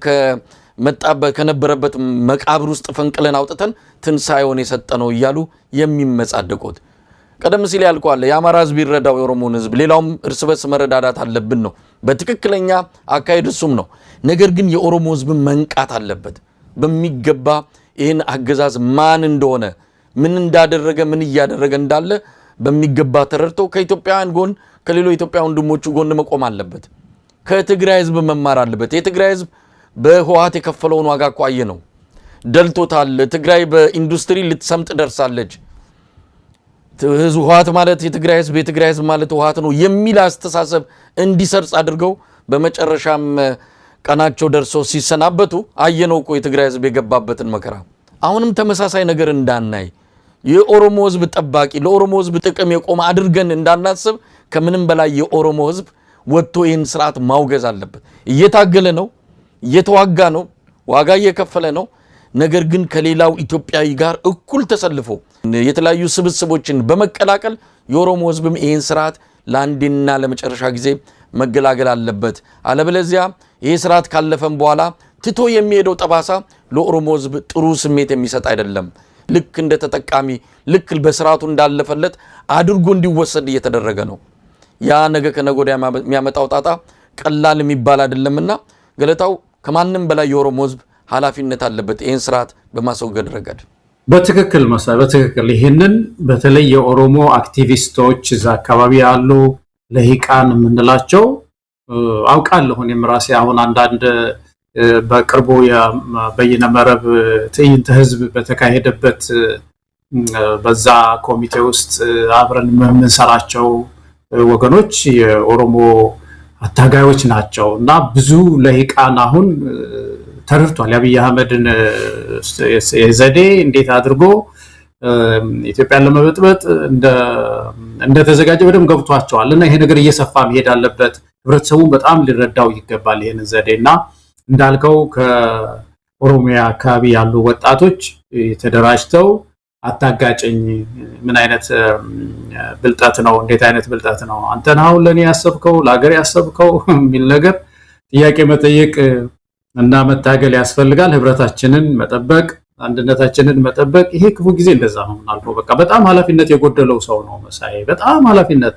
ከነበረበት መቃብር ውስጥ ፈንቅለን አውጥተን ትንሳኤውን የሰጠነው እያሉ የሚመጻደቁት ቀደም ሲል ያልኳለ የአማራ ህዝብ ይረዳው የኦሮሞን ህዝብ ሌላውም እርስ በርስ መረዳዳት አለብን ነው በትክክለኛ አካሄድ እሱም ነው ነገር ግን የኦሮሞ ህዝብ መንቃት አለበት በሚገባ ይህን አገዛዝ ማን እንደሆነ ምን እንዳደረገ ምን እያደረገ እንዳለ በሚገባ ተረድቶ ከኢትዮጵያውያን ጎን ከሌሎች ኢትዮጵያውያን ወንድሞቹ ጎን መቆም አለበት። ከትግራይ ህዝብ መማር አለበት። የትግራይ ህዝብ በህወሓት የከፈለውን ዋጋ ቋየ ነው ደልቶታል። ትግራይ በኢንዱስትሪ ልትሰምጥ ደርሳለች። ህወሓት ማለት የትግራይ ህዝብ ማለት ህወሓት ነው የሚል አስተሳሰብ እንዲሰርጽ አድርገው በመጨረሻም ቀናቸው ደርሶ ሲሰናበቱ አየነው እኮ የትግራይ ህዝብ የገባበትን መከራ። አሁንም ተመሳሳይ ነገር እንዳናይ የኦሮሞ ህዝብ ጠባቂ ለኦሮሞ ህዝብ ጥቅም የቆመ አድርገን እንዳናስብ ከምንም በላይ የኦሮሞ ህዝብ ወጥቶ ይህን ስርዓት ማውገዝ አለበት። እየታገለ ነው፣ እየተዋጋ ነው፣ ዋጋ እየከፈለ ነው። ነገር ግን ከሌላው ኢትዮጵያዊ ጋር እኩል ተሰልፎ የተለያዩ ስብስቦችን በመቀላቀል የኦሮሞ ህዝብም ይህን ስርዓት ለአንዴና ለመጨረሻ ጊዜ መገላገል አለበት። አለበለዚያ ይህ ስርዓት ካለፈም በኋላ ትቶ የሚሄደው ጠባሳ ለኦሮሞ ህዝብ ጥሩ ስሜት የሚሰጥ አይደለም። ልክ እንደ ተጠቃሚ ልክ በስርዓቱ እንዳለፈለት አድርጎ እንዲወሰድ እየተደረገ ነው። ያ ነገ ከነገ ወዲያ የሚያመጣው ጣጣ ቀላል የሚባል አይደለምና ገለታው ከማንም በላይ የኦሮሞ ህዝብ ኃላፊነት አለበት ይህን ስርዓት በማስወገድ ረገድ። በትክክል መሳይ በትክክል ይህንን በተለይ የኦሮሞ አክቲቪስቶች እዛ አካባቢ ያሉ ለሂቃን የምንላቸው አውቃለሁ። እኔም ራሴ አሁን አንዳንድ በቅርቡ የበይነ መረብ ትዕይንተ ህዝብ በተካሄደበት በዛ ኮሚቴ ውስጥ አብረን የምንሰራቸው ወገኖች የኦሮሞ አታጋዮች ናቸው እና ብዙ ለሂቃን አሁን ተረድቷል የአብይ አህመድን የዘዴ እንዴት አድርጎ ኢትዮጵያን ለመበጥበጥ እንደተዘጋጀ በደንብ ገብቷቸዋል እና ይሄ ነገር እየሰፋ መሄድ አለበት። ህብረተሰቡን በጣም ሊረዳው ይገባል ይሄንን ዘዴና እንዳልከው ከኦሮሚያ አካባቢ ያሉ ወጣቶች ተደራጅተው አታጋጨኝ ምን አይነት ብልጣት ነው እንዴት አይነት ብልጣት ነው አንተን አሁን ለኔ ያሰብከው ለሀገር ያሰብከው የሚል ነገር ጥያቄ መጠየቅ እና መታገል ያስፈልጋል። ህብረታችንን መጠበቅ አንድነታችንን መጠበቅ ይሄ ክፉ ጊዜ እንደዛ ነው ማለት በቃ በጣም ኃላፊነት የጎደለው ሰው ነው መሳይ። በጣም ኃላፊነት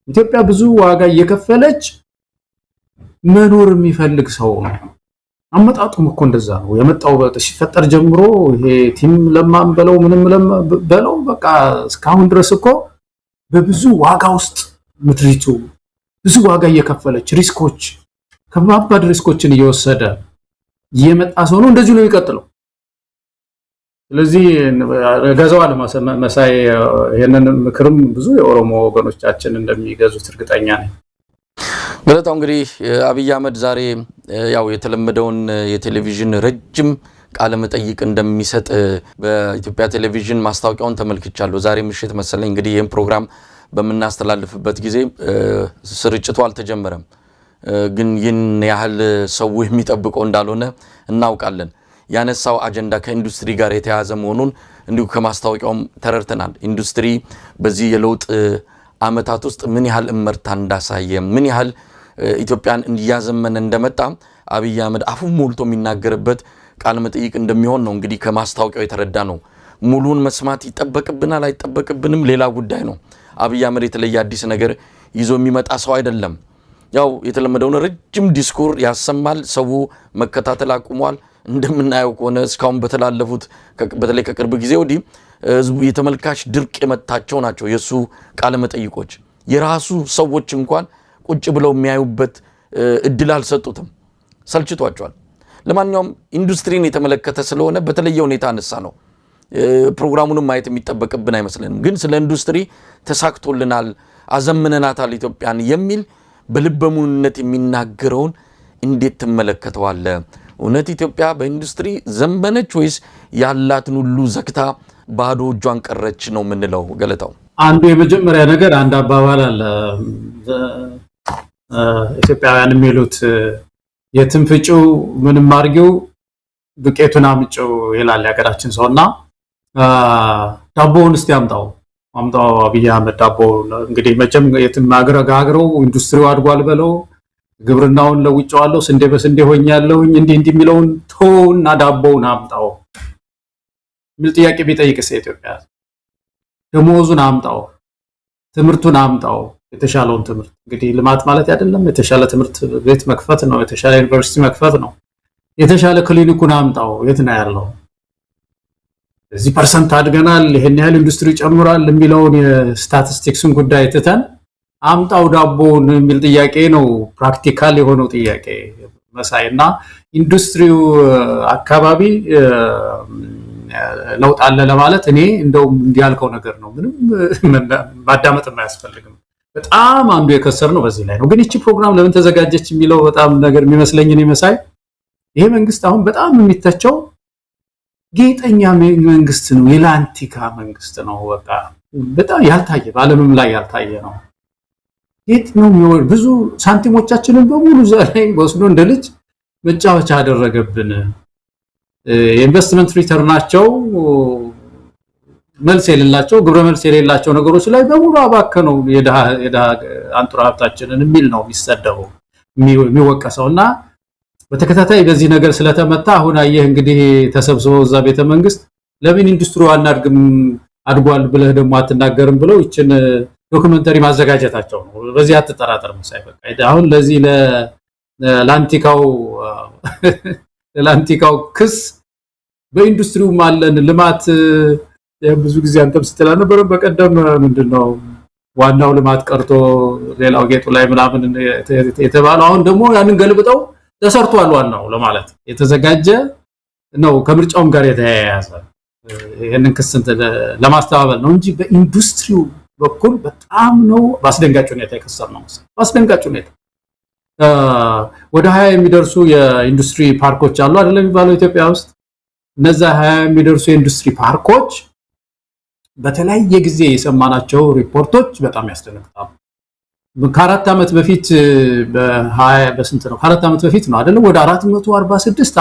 ኢትዮጵያ ብዙ ዋጋ እየከፈለች መኖር የሚፈልግ ሰው ነው። አመጣጡም እኮ እንደዛ ነው የመጣው ሲፈጠር ጀምሮ ይሄ ቲም ለማን በለው ምንም በለው በቃ እስካሁን ድረስ እኮ በብዙ ዋጋ ውስጥ ምድሪቱ ብዙ ዋጋ እየከፈለች ሪስኮች ከባባድ ሪስኮችን እየወሰደ የመጣ ሰው ነው። እንደዚህ ነው የሚቀጥለው። ስለዚህ ገዛዋል መሳይ ይሄንን ምክርም ብዙ የኦሮሞ ወገኖቻችን እንደሚገዙት እርግጠኛ ነኝ። ገለታው እንግዲህ አብይ አህመድ ዛሬ ያው የተለመደውን የቴሌቪዥን ረጅም ቃለ መጠይቅ እንደሚሰጥ በኢትዮጵያ ቴሌቪዥን ማስታወቂያውን ተመልክቻለሁ። ዛሬ ምሽት መሰለኝ እንግዲህ ይሄን ፕሮግራም በመናስተላልፍበት ጊዜ ስርጭቱ አልተጀመረም። ግን ይህን ያህል ሰው የሚጠብቀው እንዳልሆነ እናውቃለን። ያነሳው አጀንዳ ከኢንዱስትሪ ጋር የተያያዘ መሆኑን እንዲሁ ከማስታወቂያውም ተረድተናል። ኢንዱስትሪ በዚህ የለውጥ አመታት ውስጥ ምን ያህል እመርታ እንዳሳየ ምን ያህል ኢትዮጵያን እንዲያዘመን እንደመጣ አብይ አህመድ አፉን ሞልቶ የሚናገርበት ቃለ መጠይቅ እንደሚሆን ነው እንግዲህ ከማስታወቂያው የተረዳ ነው። ሙሉን መስማት ይጠበቅብናል አይጠበቅብንም ሌላ ጉዳይ ነው። አብይ አህመድ የተለየ አዲስ ነገር ይዞ የሚመጣ ሰው አይደለም። ያው የተለመደውን ረጅም ዲስኩር ያሰማል። ሰው መከታተል አቁሟል። እንደምናየው ከሆነ እስካሁን በተላለፉት በተለይ ከቅርብ ጊዜ ወዲህ ህዝቡ የተመልካች ድርቅ የመታቸው ናቸው የሱ ቃለ መጠይቆች። የራሱ ሰዎች እንኳን ቁጭ ብለው የሚያዩበት እድል አልሰጡትም፣ ሰልችቷቸዋል። ለማንኛውም ኢንዱስትሪን የተመለከተ ስለሆነ በተለየ ሁኔታ አነሳ ነው። ፕሮግራሙንም ማየት የሚጠበቅብን አይመስልንም። ግን ስለ ኢንዱስትሪ ተሳክቶልናል፣ አዘምነናታል ኢትዮጵያን የሚል በልበ ሙሉነት የሚናገረውን እንዴት ትመለከተዋለህ? እውነት ኢትዮጵያ በኢንዱስትሪ ዘመነች ወይስ ያላትን ሁሉ ዘግታ ባዶ እጇን ቀረች ነው የምንለው? ገለታው አንዱ የመጀመሪያ ነገር አንድ አባባል አለ ኢትዮጵያውያን የሚሉት የትንፍጪው ምንም አድርጊው ዱቄቱን አምጪው ይላል ያገራችን ሰውና ዳቦውን እስቲ አምጣው አብይ አህመድ ዳቦ እንግዲህ መቼም የትም አገረው ኢንዱስትሪው አድጓል በለው ግብርናውን ለውጫዋለሁ ስንዴ በስንዴ ሆኛለሁኝ እንዲህ የሚለውን ተውና ዳቦውን አምጣው ምን ጥያቄ ቢጠይቅስ ኢትዮጵያ ደሞዙን አምጣው ትምህርቱን አምጣው የተሻለውን ትምህርት እንግዲህ ልማት ማለት አይደለም የተሻለ ትምህርት ቤት መክፈት ነው የተሻለ ዩኒቨርሲቲ መክፈት ነው የተሻለ ክሊኒኩን አምጣው የት ነው ያለው እዚህ ፐርሰንት አድገናል ይሄን ያህል ኢንዱስትሪ ጨምሯል የሚለውን የስታቲስቲክስን ጉዳይ ትተን አምጣው ዳቦን የሚል ጥያቄ ነው ፕራክቲካል የሆነው ጥያቄ መሳይና ኢንዱስትሪው አካባቢ ለውጥ አለ ለማለት እኔ እንደው እንዲያልከው ነገር ነው ምንም ማዳመጥ የማያስፈልግም በጣም አንዱ የከሰር ነው በዚህ ላይ ነው ግን እቺ ፕሮግራም ለምን ተዘጋጀች የሚለው በጣም ነገር የሚመስለኝ እኔ መሳይ ይሄ መንግስት አሁን በጣም የሚተቸው ጌጠኛ መንግስት ነው የላንቲካ መንግስት ነው በጣም ያልታየ በዓለምም ላይ ያልታየ ነው የት ነው ብዙ ሳንቲሞቻችንን በሙሉ ዘላይ ወስዶ እንደ ልጅ መጫወቻ አደረገብን ኢንቨስትመንት ሪተርናቸው መልስ የሌላቸው ግብረ መልስ የሌላቸው ነገሮች ላይ በሙሉ አባከነው የደሃ አንጡራ ሀብታችንን የሚል ነው የሚሰደበው የሚወቀሰውና በተከታታይ በዚህ ነገር ስለተመታ አሁን አየህ እንግዲህ ተሰብስበው እዛ ቤተ መንግስት ለምን ኢንዱስትሪው አናድግም አድጓል ብለህ ደግሞ አትናገርም ብለው እቺን ዶክመንተሪ ማዘጋጀታቸው ነው በዚህ አትጠራጠር መሳይ በቃ አሁን ለዚህ ለላንቲካው ክስ በኢንዱስትሪው ማለን ልማት ብዙ ጊዜ አንተም ስትላ ነበር በቀደም ምንድነው ዋናው ልማት ቀርቶ ሌላው ጌጡ ላይ ምናምን የተባለው አሁን ደግሞ ያንን ገልብጠው ተሰርቷል ዋናው ለማለት የተዘጋጀ ነው ከምርጫውም ጋር የተያያዘ ይሄንን ክስ ለማስተባበል ነው እንጂ በኢንዱስትሪው በኩል በጣም ነው ባስደንጋጭ ሁኔታ የከሰር ነው ባስደንጋጭ ሁኔታ ወደ 20 የሚደርሱ የኢንዱስትሪ ፓርኮች አሉ አይደለም የሚባለው ኢትዮጵያ ውስጥ እነዛ 20 የሚደርሱ የኢንዱስትሪ ፓርኮች በተለያየ ጊዜ የሰማናቸው ሪፖርቶች በጣም ያስደነግጣሉ ከ4 ዓመት በፊት በስንት ነው ከ4 ዓመት በፊት ነው አይደለም ወደ 446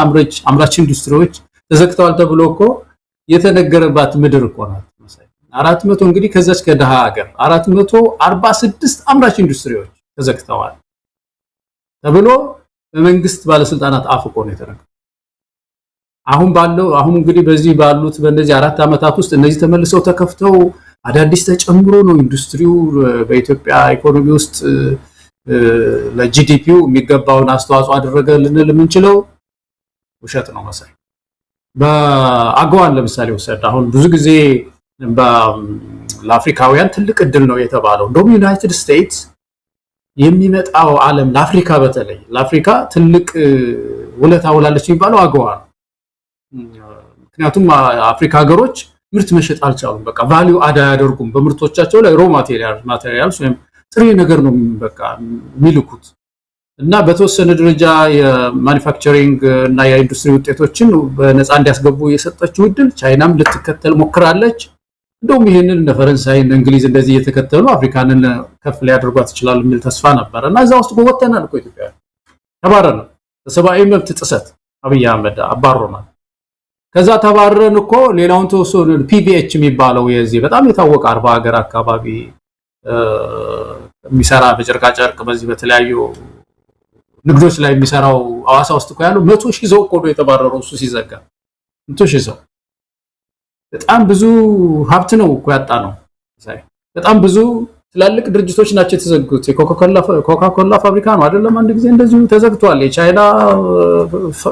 አምራች ኢንዱስትሪዎች ተዘግተዋል ተብሎ እኮ የተነገረባት ምድር እኮ ናት 400 እንግዲህ ከዛች ከደሃ ሀገር 446 አምራች ኢንዱስትሪዎች ተዘግተዋል ተብሎ በመንግስት ባለስልጣናት አፍቆ ነው የተነገረው አሁን እንግዲህ በዚህ ባሉት በእነዚህ 4 ዓመታት ውስጥ እነዚህ ተመልሰው ተከፍተው አዳዲስ ተጨምሮ ነው ኢንዱስትሪው በኢትዮጵያ ኢኮኖሚ ውስጥ ለጂዲፒው የሚገባውን አስተዋጽኦ አደረገ ልንል የምንችለው ውሸት ነው መሰለኝ በአገዋን ለምሳሌ ወሰድ አሁን ብዙ ጊዜ ለአፍሪካውያን ትልቅ እድል ነው የተባለው እንደውም ዩናይትድ ስቴትስ የሚመጣው ዓለም ለአፍሪካ በተለይ ለአፍሪካ ትልቅ ውለታ ውላለች የሚባለው አገዋን ምክንያቱም አፍሪካ ሀገሮች ምርት መሸጥ አልቻሉም በቃ ቫልዩ አድ ያደርጉም በምርቶቻቸው ላይ ሮ ማቴሪያልስ ወይም ጥሬ ነገር ነው በቃ የሚልኩት እና በተወሰነ ደረጃ የማኑፋክቸሪንግ እና የኢንዱስትሪ ውጤቶችን በነፃ እንዲያስገቡ የሰጠችው እድል ቻይናም ልትከተል ሞክራለች እንደውም ይሄንን እንደ ፈረንሳይ እና እንግሊዝ እንደዚህ እየተከተሉ አፍሪካንን ከፍ ሊያደርጓት ይችላል የሚል ተስፋ ነበር እና እዛው ውስጥ ወጥተናል እኮ ኢትዮጵያ ተባረረ ሰብአዊ መብት ጥሰት አብይ አህመድ አባሮናል ከዛ ተባረረን እኮ ሌላውን ተወሰነ ፒቪኤች የሚባለው የዚህ በጣም የታወቀ 40 ሀገር አካባቢ የሚሰራ በጨርቃ ጨርቅ በዚህ በተለያዩ ንግዶች ላይ የሚሰራው አዋሳ ውስጥ እኮ ያለው 100,000 ሰው እኮ ነው የተባረረው እሱ ሲዘጋ 100,000 ሰው በጣም ብዙ ሀብት ነው እኮ ያጣ ነው በጣም ብዙ ትላልቅ ድርጅቶች ናቸው የተዘጉት የኮካኮላ ፋብሪካ ነው አይደለም አንድ ጊዜ እንደዚሁ ተዘግቷል የቻይና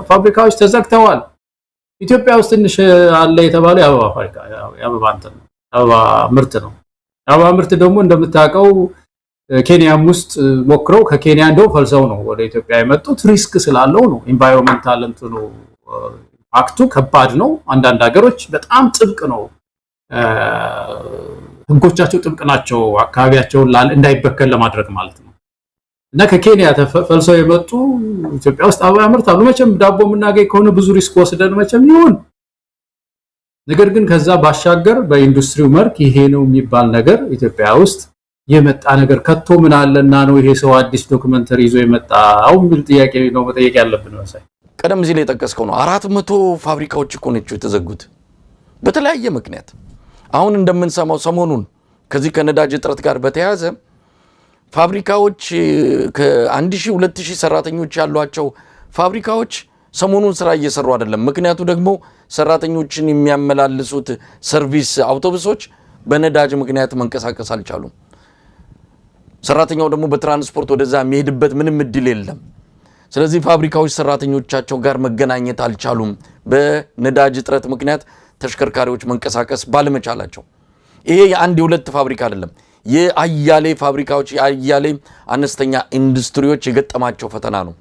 ፋብሪካዎች ተዘግተዋል ኢትዮጵያ ውስጥ ትንሽ አለ የተባለው የአበባ ፋብሪካ የአበባ ምርት ነው የአበባ ምርት ደግሞ እንደምታውቀው ኬንያም ውስጥ ሞክረው ከኬንያ እንደው ፈልሰው ነው ወደ ኢትዮጵያ የመጡት ሪስክ ስላለው ነው ኢንቫይሮንመንታል እንትኑ አክቱ ከባድ ነው አንዳንድ ሀገሮች በጣም ጥብቅ ነው ህጎቻቸው ጥብቅ ናቸው አካባቢያቸውን እንዳይበከል ለማድረግ ማለት ነው እና ከኬንያ ተፈልሰው የመጡ ኢትዮጵያ ውስጥ አበባ ያመርታሉ መቼም ዳቦ የምናገኝ ከሆነ ብዙ ሪስክ ወስደን መቼም ይሁን ነገር ግን ከዛ ባሻገር በኢንዱስትሪው መርክ ይሄ ነው የሚባል ነገር ኢትዮጵያ ውስጥ የመጣ ነገር ከቶ ምን አለና ነው ይሄ ሰው አዲስ ዶክመንተሪ ይዞ የመጣው የሚል ጥያቄ ነው መጠየቅ ያለብን መሳይ ቀደም ሲል የጠቀስከው ነው 400 ፋብሪካዎች እኮ ነቸው የተዘጉት በተለያየ ምክንያት አሁን እንደምንሰማው ሰሞኑን ከዚህ ከነዳጅ እጥረት ጋር በተያያዘ ፋብሪካዎች ከ1000 2000 ሰራተኞች ያሏቸው ፋብሪካዎች ሰሞኑን ስራ እየሰሩ አይደለም ምክንያቱ ደግሞ ሰራተኞችን የሚያመላልሱት ሰርቪስ አውቶቡሶች በነዳጅ ምክንያት መንቀሳቀስ አልቻሉም ሰራተኛው ደግሞ በትራንስፖርት ወደዛ የሚሄድበት ምንም እድል የለም ስለዚህ ፋብሪካዎች ሰራተኞቻቸው ጋር መገናኘት አልቻሉም በነዳጅ እጥረት ምክንያት ተሽከርካሪዎች መንቀሳቀስ ባለመቻላቸው ይሄ የአንድ የሁለት ፋብሪካ አይደለም የአያሌ ፋብሪካዎች የአያሌ አነስተኛ ኢንዱስትሪዎች የገጠማቸው ፈተና ነው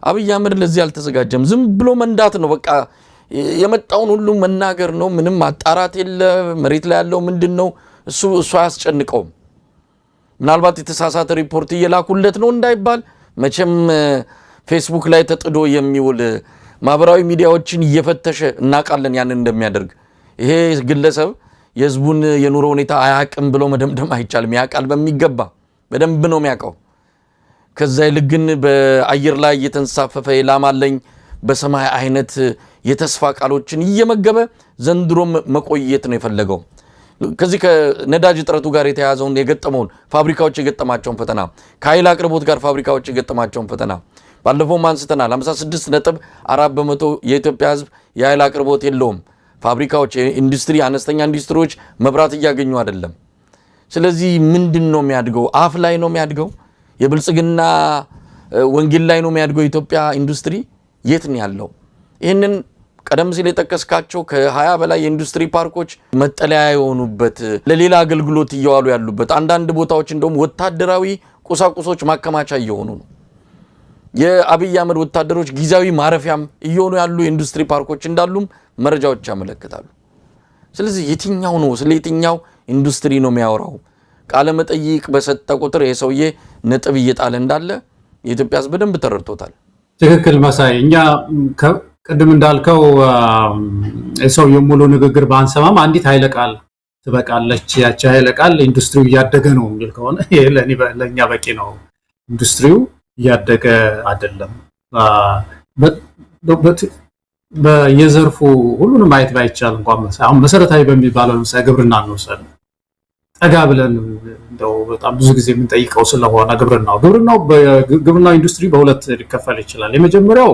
አብይ አህመድ ለዚህ አልተዘጋጀም ዝም ብሎ መንዳት ነው በቃ የመጣውን ሁሉ መናገር ነው ምንም ማጣራት የለ መሬት ላይ ያለው ምንድነው እሱ አያስጨንቀውም ምናልባት የተሳሳተ ሪፖርት እየላኩለት ነው እንዳይባል መቼም ፌስቡክ ላይ ተጥዶ የሚውል ማህበራዊ ሚዲያዎችን እየፈተሸ እናቃለን ያንን እንደሚያደርግ ይሄ ግለሰብ የህዝቡን የኑሮ ሁኔታ አያቅም ብሎ መደምደም አይቻልም ያቃል በሚገባ በደንብ ነው የሚያቀው ከዛ ይልግን በአየር ላይ የተንሳፈፈ ይላማለኝ በሰማይ አይነት የተስፋ ቃሎችን እየመገበ ዘንድሮም መቆየት ነው የፈለገው ከዚህ ከነዳጅ ጥረቱ ጋር የተያዘውን የገጠመውን ፋብሪካዎች የገጠማቸውን ፈተና ከኃይል አቅርቦት ጋር ፋብሪካዎች የገጠማቸውን ፈተና ባለፈው ማንስተናል 56.4% የኢትዮጵያ ህዝብ የኃይል አቅርቦት የለውም ፋብሪካዎች ኢንዱስትሪ አነስተኛ ኢንዱስትሪዎች መብራት ያገኙ አይደለም ስለዚህ ምንድነው የሚያድገው አፍ ላይ ነው የሚያድገው የብልጽግና ወንጌል ላይ ነው የሚያድገው ኢትዮጵያ ኢንዱስትሪ የት ነው ያለው ይሄንን ቀደም ሲል የተከስካቸው ከ20 በላይ የኢንዱስትሪ ፓርኮች መጠለያ የሆኑበት ለሌላ አገልግሎት እየዋሉ ያሉበት አንዳንድ ቦታዎች እንደውም ወታደራዊ ቁሳቁሶች ማከማቻ እየሆኑ ነው የአብይ አህመድ ወታደሮች ጊዜያዊ ማረፊያም እየሆኑ ያሉ የኢንዱስትሪ ፓርኮች እንዳሉም መረጃዎች ያመለክታሉ ስለዚህ የትኛው ነው ስለየትኛው ኢንዱስትሪ ነው የሚያወራው ቃለ መጠይቅ በሰጠ ቁጥር የሰውዬ ነጥብ እየጣለ እንዳለ የኢትዮጵያ ህዝብ በደንብ ተረድቶታል ትክክል መሳይ እኛ ቅድም እንዳልከው የሰውዬው ሙሉ ንግግር ባንሰማም አንዲት ኃይለ ቃል ትበቃለች ያቺ ኃይለ ቃል ኢንዱስትሪው እያደገ ነው የሚል ከሆነ ለኛ በቂ ነው ኢንዱስትሪው እያደገ አይደለም በየዘርፉ ሁሉንም ማየት ባይቻል እንኳን አሁን መሰረታዊ በሚባለው ለምሳሌ ግብርና ነው ጠጋ ብለን እንደው በጣም ብዙ ጊዜ የምንጠይቀው ስለሆነ ግብርናው ኢንዱስትሪ በሁለት ሊከፈል ይችላል የመጀመሪያው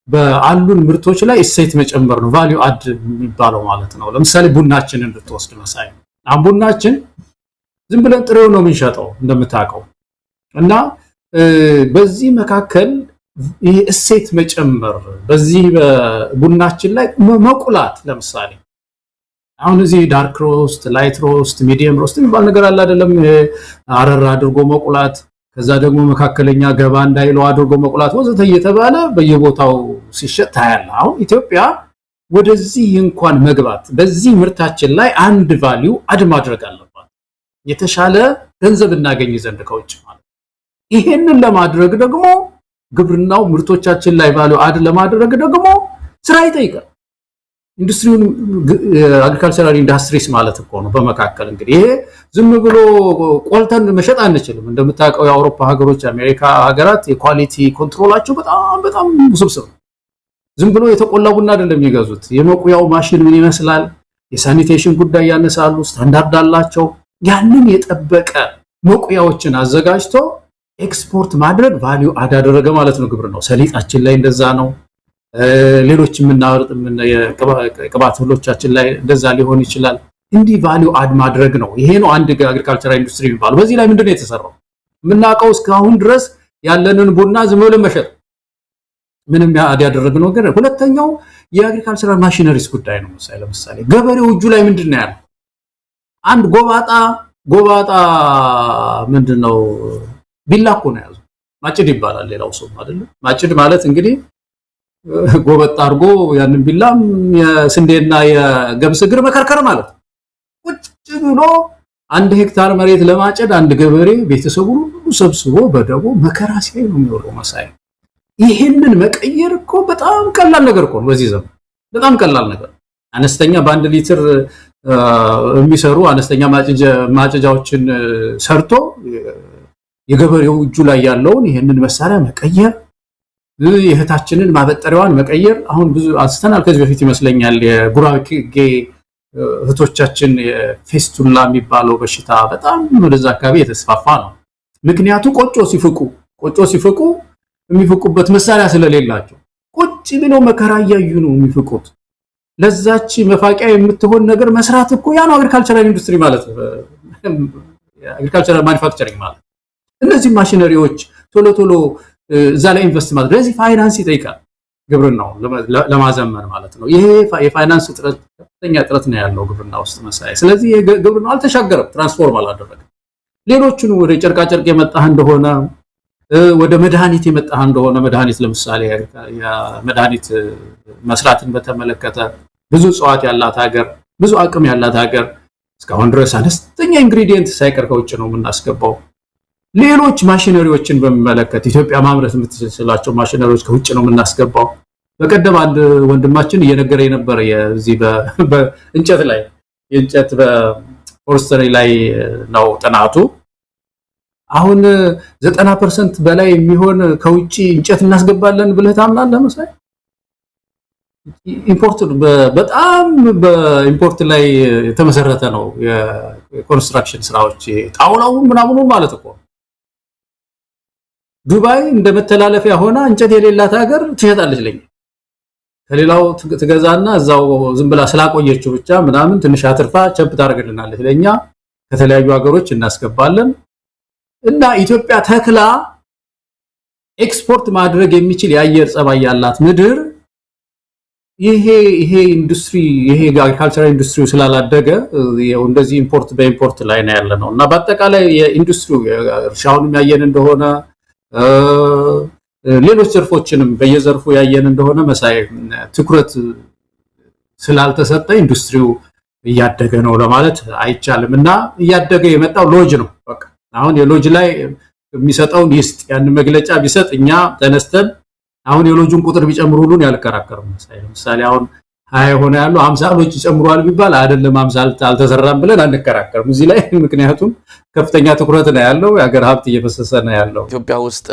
በአሉን ምርቶች ላይ እሴት መጨመር ነው ቫልዩ አድ የሚባለው ማለት ነው ለምሳሌ ቡናችንን እንድትወስድ መሳይ አሁን ቡናችን ዝም ብለን ጥሬው ነው የምንሸጠው እንደምታውቀው እና በዚህ መካከል ይሄ እሴት መጨመር በዚህ በቡናችን ላይ መቁላት ለምሳሌ አሁን እዚህ ዳርክ ሮስት ላይት ሮስት ሚዲየም ሮስት የሚባል ነገር አለ አይደለም አረራ አድርጎ መቁላት ከዛ ደግሞ መካከለኛ ገባ እንዳይለው አድርጎ መቁላት ወዘተ እየተባለ በየቦታው ሲሸጥ ታያለ አሁን ኢትዮጵያ ወደዚህ እንኳን መግባት በዚህ ምርታችን ላይ አንድ ቫልዩ አድ ማድረግ አለባት የተሻለ ገንዘብ እናገኝ ዘንድ ከውጭ ማለት ይሄንን ለማድረግ ደግሞ ግብርናው ምርቶቻችን ላይ ቫልዩ አድ ለማድረግ ደግሞ ስራ ይጠይቃል ኢንዱስትሪውን አግሪካልቸራል ኢንዳስትሪስ ማለት እኮ ነው በመካከል እንግዲህ ይሄ ዝም ብሎ ቆልተን መሸጥ አንችልም እንደምታውቀው የአውሮፓ ሀገሮች አሜሪካ ሀገራት የኳሊቲ ኮንትሮላቸው በጣም ውስብስብ ነው ዝም ብሎ የተቆላ ቡና አይደለም የሚገዙት የመቁያው ማሽን ምን ይመስላል የሳኒቴሽን ጉዳይ ያነሳሉ ስታንዳርድ አላቸው ያንን የጠበቀ መቁያዎችን አዘጋጅቶ ኤክስፖርት ማድረግ ቫልዩ አድ አደረገ ማለት ነው ግብርናው ሰሊጣችን ላይ እንደዛ ነው ሌሎች ምናወርጥ የቅባት እህሎቻችን ላይ እንደዛ ሊሆን ይችላል እንዲህ ቫልዩ አድ ማድረግ ነው ይሄ ነው አንድ አግሪካልቸራል ኢንዱስትሪ የሚባለው በዚህ ላይ ምንድነው የተሰራው ምናቀው እስካሁን ድረስ ያለንን ቡና ዝም ብሎ መሸጥ ምንም ያደረግነው ነገር ሁለተኛው የአግሪካልቸራል ማሽነሪስ ጉዳይ ነው ለምሳሌ ገበሬው እጁ ላይ ምንድነው ያለው አንድ ጎባጣ ምንድነው ቢላኮ ነው ያዘው ማጭድ ይባላል ሌላው ሰው አይደለም ማጭድ ማለት እንግዲህ ጎበጥ አርጎ ያንን ቢላም የስንዴና የገብስ እግር መከርከር ማለት ቁጭ ብሎ 1 ሄክታር መሬት ለማጨድ አንድ ገበሬ ቤተሰቡ ሁሉ ሰብስቦ በደቦ መከራ ሲያይ ነው የሚወጣው መሳይ ይሄንን መቀየር እኮ በጣም ቀላል ነገር እኮ በዚህ ዘመን በጣም ቀላል ነገር አነስተኛ በ1 ሊትር የሚሰሩ አነስተኛ ማጨጃዎችን ሰርቶ የገበሬው እጁ ላይ ያለውን ይሄንን መሳሪያ መቀየር የህታችንን ማበጠሪያዋን መቀየር አሁን ብዙ አስተናል ከዚህ በፊት ይመስለኛል የጉራጌ ህቶቻችን የፌስቱላ የሚባለው በሽታ በጣም ወደዛ አካባቢ የተስፋፋ ነው ምክንያቱ ቆጮ ሲፍቁ የሚፍቁበት መሳሪያ ስለሌላቸው ቁጭ ብለው መከራ ያዩ ነው የሚፍቁት ለዛች መፋቂያ የምትሆን ነገር መስራት እኮ ያ ነው አግሪካልቸራል ኢንዱስትሪ ማለት ነው አግሪካልቸራል ማኑፋክቸሪንግ ማለት እነዚህ ማሽነሪዎች ቶሎ እዛ ላይ ኢንቨስት ማድረግ ለዚህ ፋይናንስ ይጠይቃል ግብርናው ለማዘመን ማለት ነው። ይሄ የፋይናንስ እጥረት ከፍተኛ እጥረት ነው ያለው ግብርና ውስጥ መሳይ። ስለዚህ ግብርናው አልተሻገረም፣ ትራንስፎርም አላደረገም። ሌሎቹን ወደ ጨርቃጨርቅ የመጣህ እንደሆነ ወደ መድኃኒት የመጣህ እንደሆነ መድኃኒት ለምሳሌ የመድኃኒት መስራትን በተመለከተ ብዙ እጽዋት ያላት ሀገር፣ ብዙ አቅም ያላት ሀገር እስካሁን ድረስ አነስተኛ ኢንግሪዲየንት ሳይቀር ከውጭ ነው የምናስገባው። ሌሎች ማሽነሪዎችን በሚመለከት ኢትዮጵያ ማምረት የምትችላቸው ማሽነሪዎች ከውጭ ነው የምናስገባው። በቀደም አንድ ወንድማችን እየነገረ የነበረ የዚህ በእንጨት ላይ የእንጨት በፎረስትሪ ላይ ነው ጥናቱ። አሁን 90% በላይ የሚሆን ከውጭ እንጨት እናስገባለን ብለህ ታምናለህ መሳይ? ኢምፖርት በጣም በኢምፖርት ላይ የተመሰረተ ነው የኮንስትራክሽን ስራዎች፣ ጣውላው ምናምኑ ማለት እኮ። ዱባይ እንደ መተላለፊያ ሆና እንጨት የሌላት ሀገር ትሸጣለች ለኛ። ከሌላው ትገዛና እዛው ዝም ብላ ስላቆየችው ብቻ ምናምን ትንሽ አትርፋ ቸፕ ታደርግልናለች ለኛ። ከተለያዩ ሀገሮች እናስገባለን እና ኢትዮጵያ ተክላ ኤክስፖርት ማድረግ የሚችል የአየር ጸባይ ያላት ምድር ይሄ ኢንዱስትሪ ይሄ አግሪካልቸራል ኢንዱስትሪ ስላላደገ እንደዚህ ኢምፖርት በኢምፖርት ላይ ነው ያለ ነው እና በአጠቃላይ የኢንዱስትሪው እርሻውን ያየን እንደሆነ ሌሎች ዘርፎችንም በየዘርፉ ያየን እንደሆነ መሳይ ትኩረት ስላልተሰጠ ኢንዱስትሪው እያደገ ነው ለማለት አይቻልም። እና እያደገ የመጣው ሎጅ ነው። በቃ አሁን የሎጅ ላይ የሚሰጠውን ይስጥ ያን መግለጫ ቢሰጥ እኛ ተነስተን አሁን የሎጁን ቁጥር ቢጨምሩ ሁሉን ያልከራከረው መሳይ። ለምሳሌ አሁን 20 ሆነ ያለው 50 ሎጅ ይጨምሯል ቢባል አይደለም 50 አልተሰራም ብለን አንከራከርም እዚህ ላይ። ምክንያቱም ከፍተኛ ትኩረት ነው ያለው፣ የሀገር ሀብት እየፈሰሰ ነው ያለው። ኢትዮጵያ ውስጥ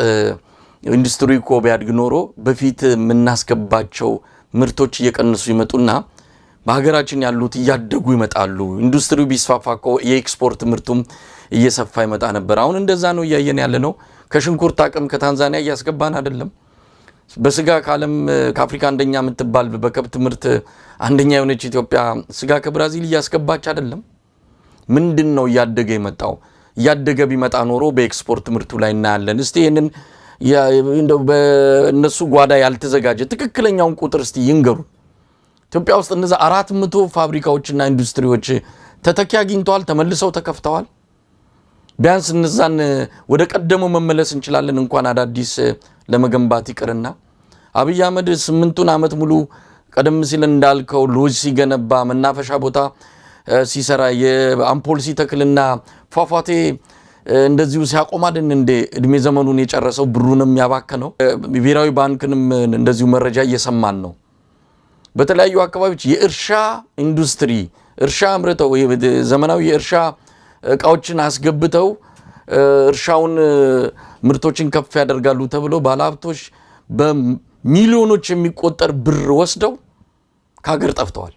ኢንዱስትሪ እኮ ቢያድግ ኖሮ በፊት የምናስገባቸው ምርቶች እየቀነሱ ይመጡና በሀገራችን ያሉት እያደጉ ይመጣሉ። ኢንዱስትሪው ቢስፋፋ እኮ የኤክስፖርት ምርቱም እየሰፋ ይመጣ ነበር። አሁን እንደዛ ነው እያየን ያለ ነው። ከሽንኩርት አቅም ከታንዛኒያ እያስገባን አይደለም። በስጋ ከዓለም ከአፍሪካ አንደኛ የምትባል በከብት ምርት አንደኛ የሆነች ኢትዮጵያ ስጋ ከብራዚል እያስገባች አይደለም። ምንድን ነው እያደገ የመጣው? እያደገ ቢመጣ ኖሮ በኤክስፖርት ምርቱ ላይ እናያለን። እስቲ ይህንን በእነሱ ጓዳ ያልተዘጋጀ ትክክለኛውን ቁጥር እስቲ ይንገሩ። ኢትዮጵያ ውስጥ እነዛ 400 ፋብሪካዎችና ኢንዱስትሪዎች ተተኪ አግኝተዋል፣ ተመልሰው ተከፍተዋል። ቢያንስ እነዛን ወደ ቀደመው መመለስ እንችላለን እንኳን አዳዲስ ለመገንባት ይቅርና። አብይ አህመድ 8 ዓመት ሙሉ ቀደም ሲል እንዳልከው ሎጅ ሲገነባ መናፈሻ ቦታ ሲሰራ የአምፖል ሲተክልና ፏፏቴ እንደዚሁ ሲያቆማድን እንደ እድሜ ዘመኑን የጨረሰው ብሩንም ያባከነው። ብሔራዊ ባንክንም እንደዚሁ መረጃ እየሰማን ነው። በተለያዩ አካባቢዎች የእርሻ ኢንዱስትሪ እርሻ አምርተው ዘመናዊ የእርሻ እቃዎችን አስገብተው እርሻውን ምርቶችን ከፍ ያደርጋሉ ተብሎ ባለሀብቶች በሚሊዮኖች የሚቆጠር ብር ወስደው ከሀገር ጠፍተዋል።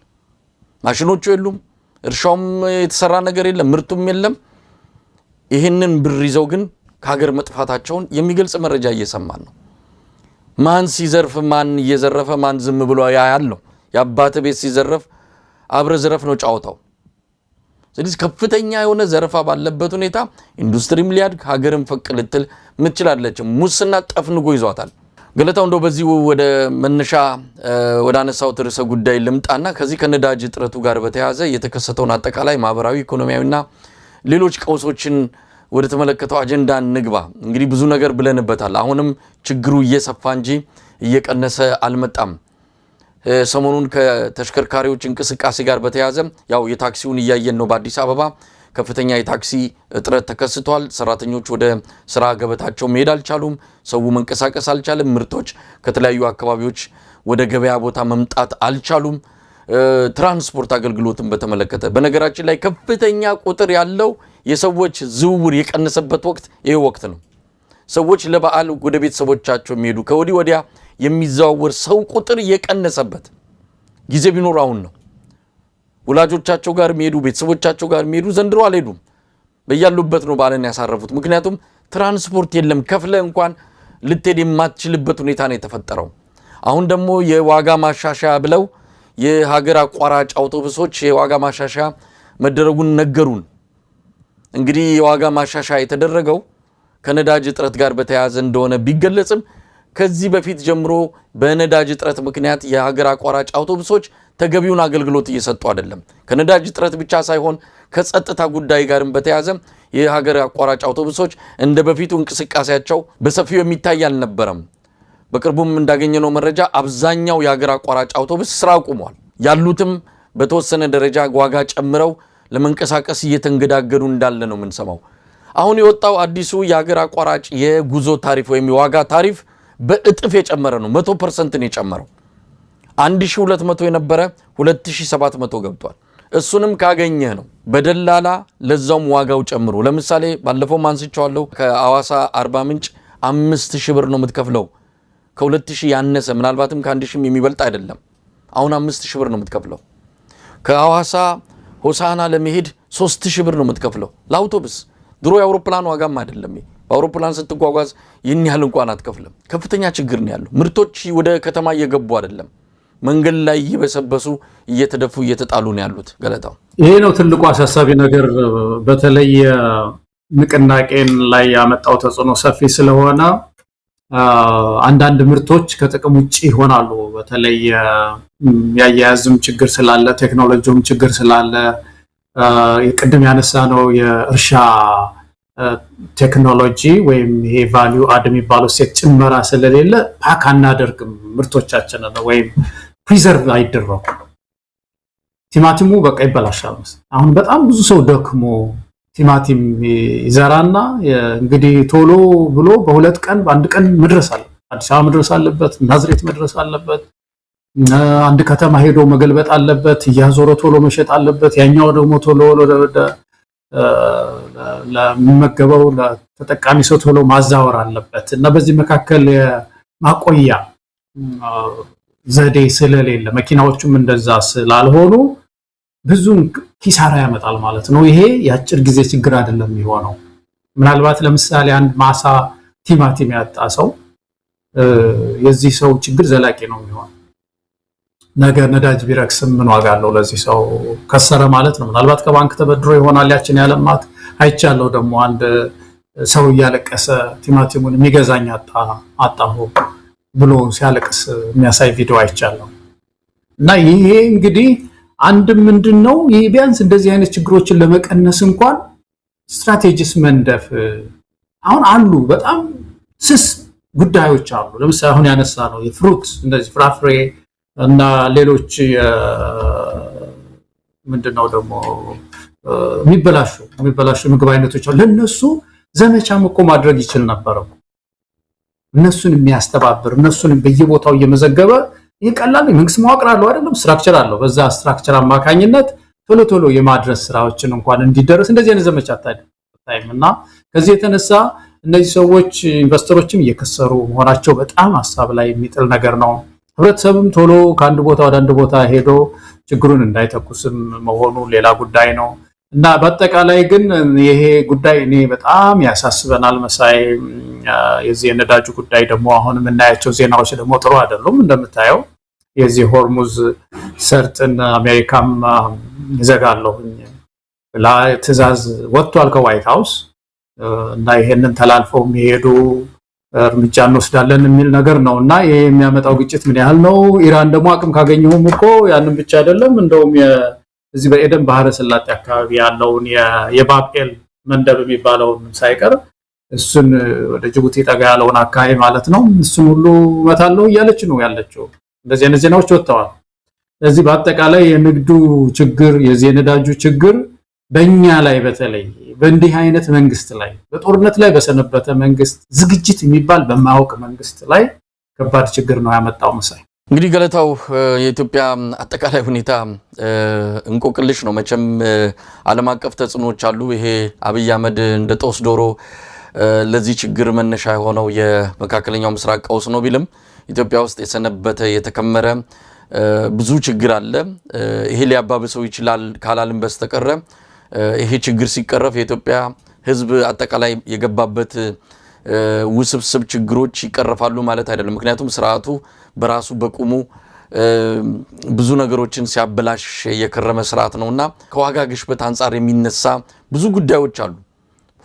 ማሽኖቹ የሉም፣ እርሻውም የተሰራ ነገር የለም፣ ምርቱም የለም። ይህንን ብር ይዘው ግን ከሀገር መጥፋታቸውን የሚገልጽ መረጃ እየሰማን ነው። ማን ሲዘርፍ ማን እየዘረፈ ማን ዝም ብሎ ያያለው? የአባት ቤት ሲዘረፍ አብረ ዝረፍ ነው ጫወታው። ስለዚህ ከፍተኛ የሆነ ዘረፋ ባለበት ሁኔታ ኢንዱስትሪም ሊያድግ ሀገርም ፈቅ ልትል ምትችላለች። ሙስና ጠፍንጎ ይዟታል። ገለታው እንደው በዚህ ወደ መነሻ ወደ አነሳው ርዕሰ ጉዳይ ልምጣና ከዚህ ከነዳጅ እጥረቱ ጋር በተያያዘ የተከሰተውን አጠቃላይ ማህበራዊ ኢኮኖሚያዊና ሌሎች ቀውሶችን ወደ ተመለከተው አጀንዳ እንግባ። እንግዲህ ብዙ ነገር ብለንበታል። አሁንም ችግሩ እየሰፋ እንጂ እየቀነሰ አልመጣም። ሰሞኑን ከተሽከርካሪዎች እንቅስቃሴ ጋር በተያያዘ ያው የታክሲውን እያየን ነው። በአዲስ አበባ ከፍተኛ የታክሲ እጥረት ተከስቷል። ሰራተኞች ወደ ስራ ገበታቸው መሄድ አልቻሉም። ሰው መንቀሳቀስ አልቻለም። ምርቶች ከተለያዩ አካባቢዎች ወደ ገበያ ቦታ መምጣት አልቻሉም። ትራንስፖርት አገልግሎትን በተመለከተ በነገራችን ላይ ከፍተኛ ቁጥር ያለው የሰዎች ዝውውር የቀነሰበት ወቅት ይሄ ወቅት ነው። ሰዎች ለበዓል ወደ ቤተሰቦቻቸው የሚሄዱ ከወዲህ ወዲያ የሚዘዋወር ሰው ቁጥር የቀነሰበት ጊዜ ቢኖር አሁን ነው። ወላጆቻቸው ጋር የሚሄዱ ቤተሰቦቻቸው ጋር የሚሄዱ ዘንድሮ አልሄዱም። በያሉበት ነው በዓልን ያሳረፉት። ምክንያቱም ትራንስፖርት የለም። ከፍለ እንኳን ልትሄድ የማትችልበት ሁኔታ ነው የተፈጠረው። አሁን ደግሞ የዋጋ ማሻሻያ ብለው የሀገር አቋራጭ አውቶቡሶች የዋጋ ማሻሻያ መደረጉን ነገሩን። እንግዲህ የዋጋ ማሻሻያ የተደረገው ከነዳጅ እጥረት ጋር በተያያዘ እንደሆነ ቢገለጽም ከዚህ በፊት ጀምሮ በነዳጅ እጥረት ምክንያት የሀገር አቋራጭ አውቶቡሶች ተገቢውን አገልግሎት እየሰጡ አይደለም። ከነዳጅ እጥረት ብቻ ሳይሆን ከጸጥታ ጉዳይ ጋርም በተያያዘ የሀገር አቋራጭ አውቶቡሶች እንደ በፊቱ እንቅስቃሴያቸው በሰፊው የሚታይ አልነበረም። በቅርቡም እንዳገኘነው መረጃ አብዛኛው የሀገር አቋራጭ አውቶቡስ ስራ አቁሟል። ያሉትም በተወሰነ ደረጃ ዋጋ ጨምረው ለመንቀሳቀስ እየተንገዳገዱ እንዳለ ነው የምንሰማው። አሁን የወጣው አዲሱ የሀገር አቋራጭ የጉዞ ታሪፍ ወይም የዋጋ ታሪፍ በእጥፍ የጨመረ ነው። 100% ነው የጨመረው። 1200 የነበረ 2700 ገብቷል። እሱንም ካገኘህ ነው በደላላ ለዛውም ዋጋው ጨምሮ። ለምሳሌ ባለፈው ማንስቻለሁ ከአዋሳ አርባ ምንጭ 5000 ብር ነው የምትከፍለው። ከ2000 ያነሰ ምናልባትም ከ1000 የሚበልጥ አይደለም። አሁን 5000 ብር ነው የምትከፍለው። ከአዋሳ ሆሳና ለመሄድ 3000 ብር ነው የምትከፍለው ለአውቶቡስ። ድሮ የአውሮፕላን ዋጋም አይደለም። በአውሮፕላን ስትጓጓዝ ይህን ያህል እንኳን አትከፍልም። ከፍተኛ ችግር ነው ያለው። ምርቶች ወደ ከተማ እየገቡ አይደለም። መንገድ ላይ እየበሰበሱ እየተደፉ እየተጣሉ ነው ያሉት። ገለታው ይሄ ነው ትልቁ አሳሳቢ ነገር። በተለይ ንቅናቄን ላይ ያመጣው ተጽዕኖ ሰፊ ስለሆነ አንዳንድ ምርቶች ከጥቅም ውጪ ይሆናሉ። በተለይ ያያያዝም ችግር ስላለ፣ ቴክኖሎጂውም ችግር ስላለ፣ ቅድም ያነሳ ነው የእርሻ ቴክኖሎጂ ወይም ይሄ ቫልዩ አድ የሚባለው ሴት ጭመራ ስለሌለ ፓክ አናደርግም ምርቶቻችንን ወይም ፕሪዘርቭ አይደረጉ። ቲማቲሙ በቃ ይበላሻል። አሁን በጣም ብዙ ሰው ደክሞ ቲማቲም ይዘራና እንግዲህ ቶሎ ብሎ በሁለት ቀን በአንድ ቀን መድረስ አለበት። አዲስ አበባ መድረስ አለበት፣ ናዝሬት መድረስ አለበት፣ አንድ ከተማ ሄዶ መገልበጥ አለበት፣ እያዞረ ቶሎ መሸጥ አለበት። ያኛው ደግሞ ቶሎ ለሚመገበው ለተጠቃሚ ሰው ቶሎ ማዛወር አለበት እና በዚህ መካከል ማቆያ ዘዴ ስለሌለ መኪናዎቹም እንደዛ ስላልሆኑ ብዙ ኪሳራ ያመጣል ማለት ነው። ይሄ የአጭር ጊዜ ችግር አይደለም የሚሆነው። ምናልባት ለምሳሌ አንድ ማሳ ቲማቲም ያጣ ሰው የዚህ ሰው ችግር ዘላቂ ነው የሚሆነው። ነገ ነዳጅ ቢረክስም ምን ዋጋ አለው ለዚህ ሰው? ከሰረ ማለት ነው። ምናልባት ከባንክ ተበድሮ ይሆናል ያችን ያለማት። አይቻለው ደግሞ አንድ ሰው እያለቀሰ ቲማቲሙን የሚገዛኝ አጣሁ ብሎ ሲያለቅስ የሚያሳይ ቪዲዮ አይቻለው። እና ይሄ እንግዲህ አንድ ምንድነው ይሄ ቢያንስ እንደዚህ አይነት ችግሮችን ለመቀነስ እንኳን ስትራቴጂስ መንደፍ አሁን አሉ። በጣም ስስ ጉዳዮች አሉ። ለምሳሌ አሁን ያነሳ ነው የፍሩት እንደዚህ ፍራፍሬ እና ሌሎች ምንድነው ደግሞ የሚበላሹ ምግብ አይነቶች አሉ። ለነሱ ዘመቻም እኮ ማድረግ ይችል ነበር። እነሱን የሚያስተባብር እነሱን በየቦታው እየመዘገበ ይቀላል። መንግስት መዋቅር አለው አይደለም፣ ስትራክቸር አለው። በዛ ስትራክቸር አማካኝነት ቶሎ የማድረስ ስራዎችን እንኳን እንዲደረስ እንደዚህ አይነት ዘመቻ ታይምና ከዚህ የተነሳ እነዚህ ሰዎች ኢንቨስተሮችም እየከሰሩ መሆናቸው በጣም ሐሳብ ላይ የሚጥል ነገር ነው። ህብረተሰብም ቶሎ ከአንድ ቦታ ወደ አንድ ቦታ ሄዶ ችግሩን እንዳይተኩስም መሆኑ ሌላ ጉዳይ ነው እና በአጠቃላይ ግን ይሄ ጉዳይ እኔ በጣም ያሳስበናል። መሳይ የዚህ የነዳጁ ጉዳይ ደግሞ አሁን የምናያቸው ዜናዎች ደግሞ ጥሩ አይደሉም። እንደምታየው የዚህ ሆርሙዝ ሰርጥን አሜሪካም ይዘጋለሁ ትዕዛዝ ወጥቷል ከዋይት ሃውስ እና ይሄንን ተላልፈው የሚሄዱ እርምጃ እንወስዳለን የሚል ነገር ነው እና ይሄ የሚያመጣው ግጭት ምን ያህል ነው? ኢራን ደግሞ አቅም ካገኘሁም እኮ ያንን ብቻ አይደለም እንደውም እዚህ በኤደን ባህረ ሰላጤ አካባቢ ያለውን የባቤል መንደብ የሚባለውን ሳይቀር እሱን ወደ ጅቡቲ ጠጋ ያለውን አካባቢ ማለት ነው እሱን ሁሉ መታለው እያለች ነው ያለችው። እንደዚህ አይነት ዜናዎች ወጥተዋል። ስለዚህ በአጠቃላይ የንግዱ ችግር የዚህ የነዳጁ ችግር በእኛ ላይ በተለይ በእንዲህ አይነት መንግስት ላይ በጦርነት ላይ በሰነበተ መንግስት ዝግጅት የሚባል በማያውቅ መንግስት ላይ ከባድ ችግር ነው ያመጣው። መሳይ እንግዲህ ገለታው የኢትዮጵያ አጠቃላይ ሁኔታ እንቆቅልሽ ነው። መቼም ዓለም አቀፍ ተጽዕኖዎች አሉ። ይሄ አብይ አህመድ እንደ ጦስ ዶሮ ለዚህ ችግር መነሻ የሆነው የመካከለኛው ምስራቅ ቀውስ ነው ቢልም ኢትዮጵያ ውስጥ የሰነበተ የተከመረ ብዙ ችግር አለ። ይሄ ሊያባብሰው ይችላል ካላልን በስተቀረ ይሄ ችግር ሲቀረፍ የኢትዮጵያ ሕዝብ አጠቃላይ የገባበት ውስብስብ ችግሮች ይቀርፋሉ ማለት አይደለም። ምክንያቱም ስርዓቱ በራሱ በቁሙ ብዙ ነገሮችን ሲያበላሽ የከረመ ስርዓት ነውና ከዋጋ ግሽበት አንጻር የሚነሳ ብዙ ጉዳዮች አሉ።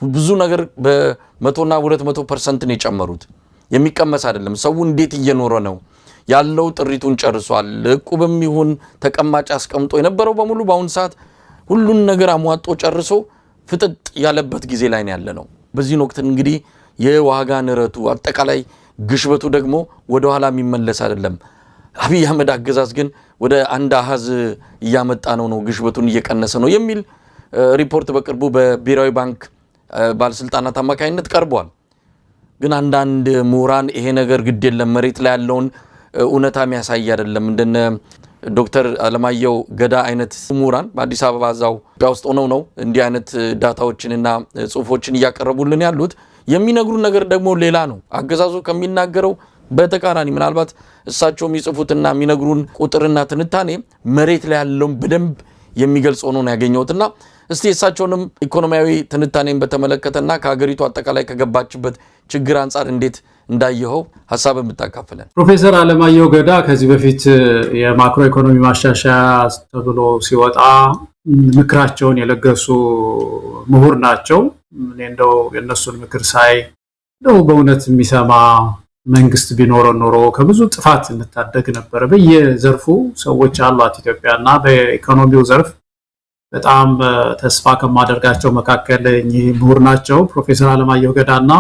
ብዙ ነገር በ100 እና 200% ነው የጨመሩት። የሚቀመስ አይደለም። ሰው እንዴት እየኖረ ነው ያለው? ጥሪቱን ጨርሷል። ዕቁብም ይሁን ተቀማጭ አስቀምጦ የነበረው በሙሉ በአሁን ሰዓት ሁሉን ነገር አሟጦ ጨርሶ ፍጥጥ ያለበት ጊዜ ላይ ያለ ነው። በዚህ ወቅት እንግዲህ የዋጋ ንረቱ አጠቃላይ ግሽበቱ ደግሞ ወደ ኋላ የሚመለስ አይደለም። አብይ አህመድ አገዛዝ ግን ወደ አንድ አሃዝ እያመጣ ነው ግሽበቱን እየቀነሰ ነው የሚል ሪፖርት በቅርቡ በብሔራዊ ባንክ ባለስልጣናት አማካኝነት ቀርቧል። ግን አንዳንድ ምሁራን ይሄ ነገር ግድ የለም መሬት ላይ ያለውን እውነታ የሚያሳይ አይደለም እንደነ ዶክተር አለማየሁ ገዳ አይነት ምሁራን በአዲስ አበባ እዛው ውስጥ ሆነው ነው እንዲህ አይነት ዳታዎችንና ጽሁፎችን እያቀረቡልን ያሉት። የሚነግሩን ነገር ደግሞ ሌላ ነው። አገዛዙ ከሚናገረው በተቃራኒ ምናልባት እሳቸው የሚጽፉትና የሚነግሩን ቁጥርና ትንታኔ መሬት ላይ ያለውን በደንብ የሚገልጽ ሆኖ ነው ያገኘሁትና እስቲ እሳቸውንም ኢኮኖሚያዊ ትንታኔን በተመለከተና ከሀገሪቱ አጠቃላይ ከገባችበት ችግር አንጻር እንዴት እንዳየኸው ሐሳብ የምታካፍለን። ፕሮፌሰር አለማየሁ ገዳ ከዚህ በፊት የማክሮ ኢኮኖሚ ማሻሻያ ተብሎ ሲወጣ ምክራቸውን የለገሱ ምሁር ናቸው። እኔ እንደው የነሱን ምክር ሳይ እንደው በእውነት የሚሰማ መንግስት ቢኖረን ኖሮ ከብዙ ጥፋት እንታደግ ነበር። በየዘርፉ ሰዎች አሏት ኢትዮጵያና በኢኮኖሚው ዘርፍ በጣም ተስፋ ከማደርጋቸው መካከል እኚህ ምሁር ናቸው ፕሮፌሰር አለማየሁ ገዳና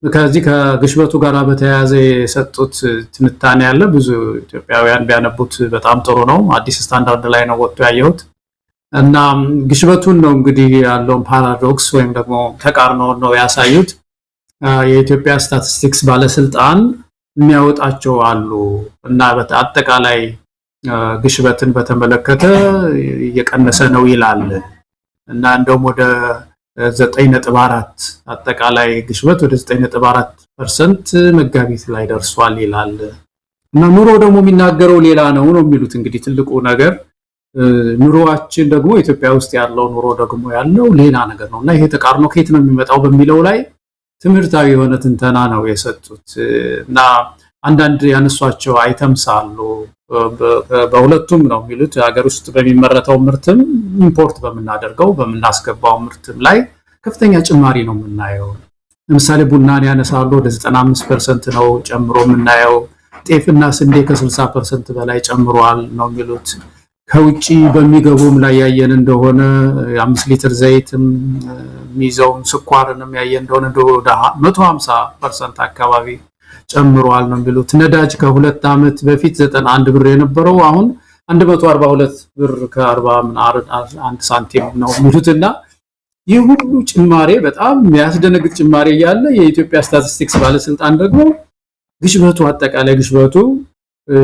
ከዚህ ከግሽበቱ ጋር በተያያዘ የሰጡት ትንታኔ ያለ ብዙ ኢትዮጵያውያን ቢያነቡት በጣም ጥሩ ነው። አዲስ ስታንዳርድ ላይ ነው ወጥቶ ያየሁት እና ግሽበቱን ነው እንግዲህ ያለውን ፓራዶክስ ወይም ደግሞ ተቃርኖ ነው ያሳዩት። የኢትዮጵያ ስታቲስቲክስ ባለስልጣን የሚያወጣቸው አሉ እና አጠቃላይ ግሽበትን በተመለከተ እየቀነሰ ነው ይላል እና እንደውም ወደ 9.4 አጠቃላይ ግሽበት ወደ 9.4% መጋቢት ላይ ደርሷል ይላል እና ኑሮ ደግሞ የሚናገረው ሌላ ነው የሚሉት። እንግዲህ ትልቁ ነገር ኑሮአችን ደግሞ ኢትዮጵያ ውስጥ ያለው ኑሮ ደግሞ ያለው ሌላ ነገር ነውና ይሄ ተቃርኖ ከየት ነው የሚመጣው በሚለው ላይ ትምህርታዊ የሆነ ትንተና ነው የሰጡት እና አንዳንድ ያነሷቸው አይተምስ አሉ። በሁለቱም ነው የሚሉት ሀገር ውስጥ በሚመረተው ምርትም ኢምፖርት በምናደርገው በምናስገባው ምርትም ላይ ከፍተኛ ጭማሪ ነው የምናየው። ለምሳሌ ቡናን ያነሳሉ፣ ወደ 95% ነው ጨምሮ የምናየው። ጤፍና ስንዴ ከ60% በላይ ጨምሯል ነው የሚሉት። ከውጪ በሚገቡም ላይ ያየን እንደሆነ 5 ሊትር ዘይትም ሚዛውን ስኳርንም ያየን እንደሆነ ወደ 150% አካባቢ ጨምሯል ነው የሚሉት። ነዳጅ ከ2 ዓመት በፊት 91 ብር የነበረው አሁን 142 ብር ከ41 ሳንቲም ነው የሚሉትና ይህ ሁሉ ጭማሬ በጣም የሚያስደነግጥ ጭማሬ ያለ የኢትዮጵያ ስታቲስቲክስ ባለስልጣን ደግሞ ግሽበቱ አጠቃላይ ግሽበቱ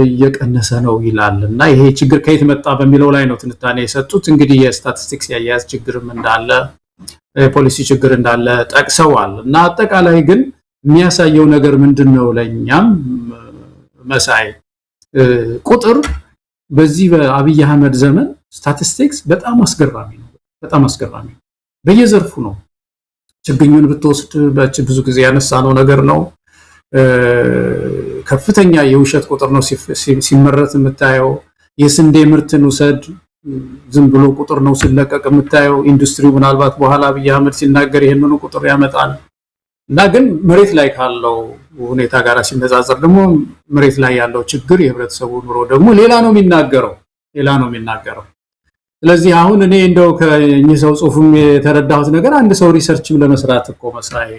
እየቀነሰ ነው ይላልና ይሄ ችግር ከየት መጣ በሚለው ላይ ነው ትንታኔ የሰጡት። እንግዲህ የስታቲስቲክስ ያያዝ ችግርም እንዳለ ፖሊሲ ችግር እንዳለ ጠቅሰዋል እና አጠቃላይ ግን የሚያሳየው ነገር ምንድነው? ለኛም መሳይ ቁጥር በዚህ በአብይ አህመድ ዘመን ስታቲስቲክስ በጣም አስገራሚ ነው። በጣም አስገራሚ በየዘርፉ ነው። ችግኙን ብትወስድ ብዙ ጊዜ ያነሳነው ነገር ነው። ከፍተኛ የውሸት ቁጥር ነው ሲመረት የምታየው። የስንዴ ምርትን ውሰድ፣ ዝም ብሎ ቁጥር ነው ሲለቀቅ የምታየው። ኢንዱስትሪው ምናልባት በኋላ አብይ አህመድ ሲናገር ይሄንኑ ቁጥር ያመጣል እና ግን መሬት ላይ ካለው ሁኔታ ጋር ሲነጻጸር ደግሞ መሬት ላይ ያለው ችግር የህብረተሰቡ ኑሮ ደግሞ ሌላ ነው የሚናገረው። ስለዚህ አሁን እኔ እንደው ከእኚህ ሰው ጽሁፍም የተረዳሁት ነገር አንድ ሰው ሪሰርችም ለመስራት እኮ መሳይ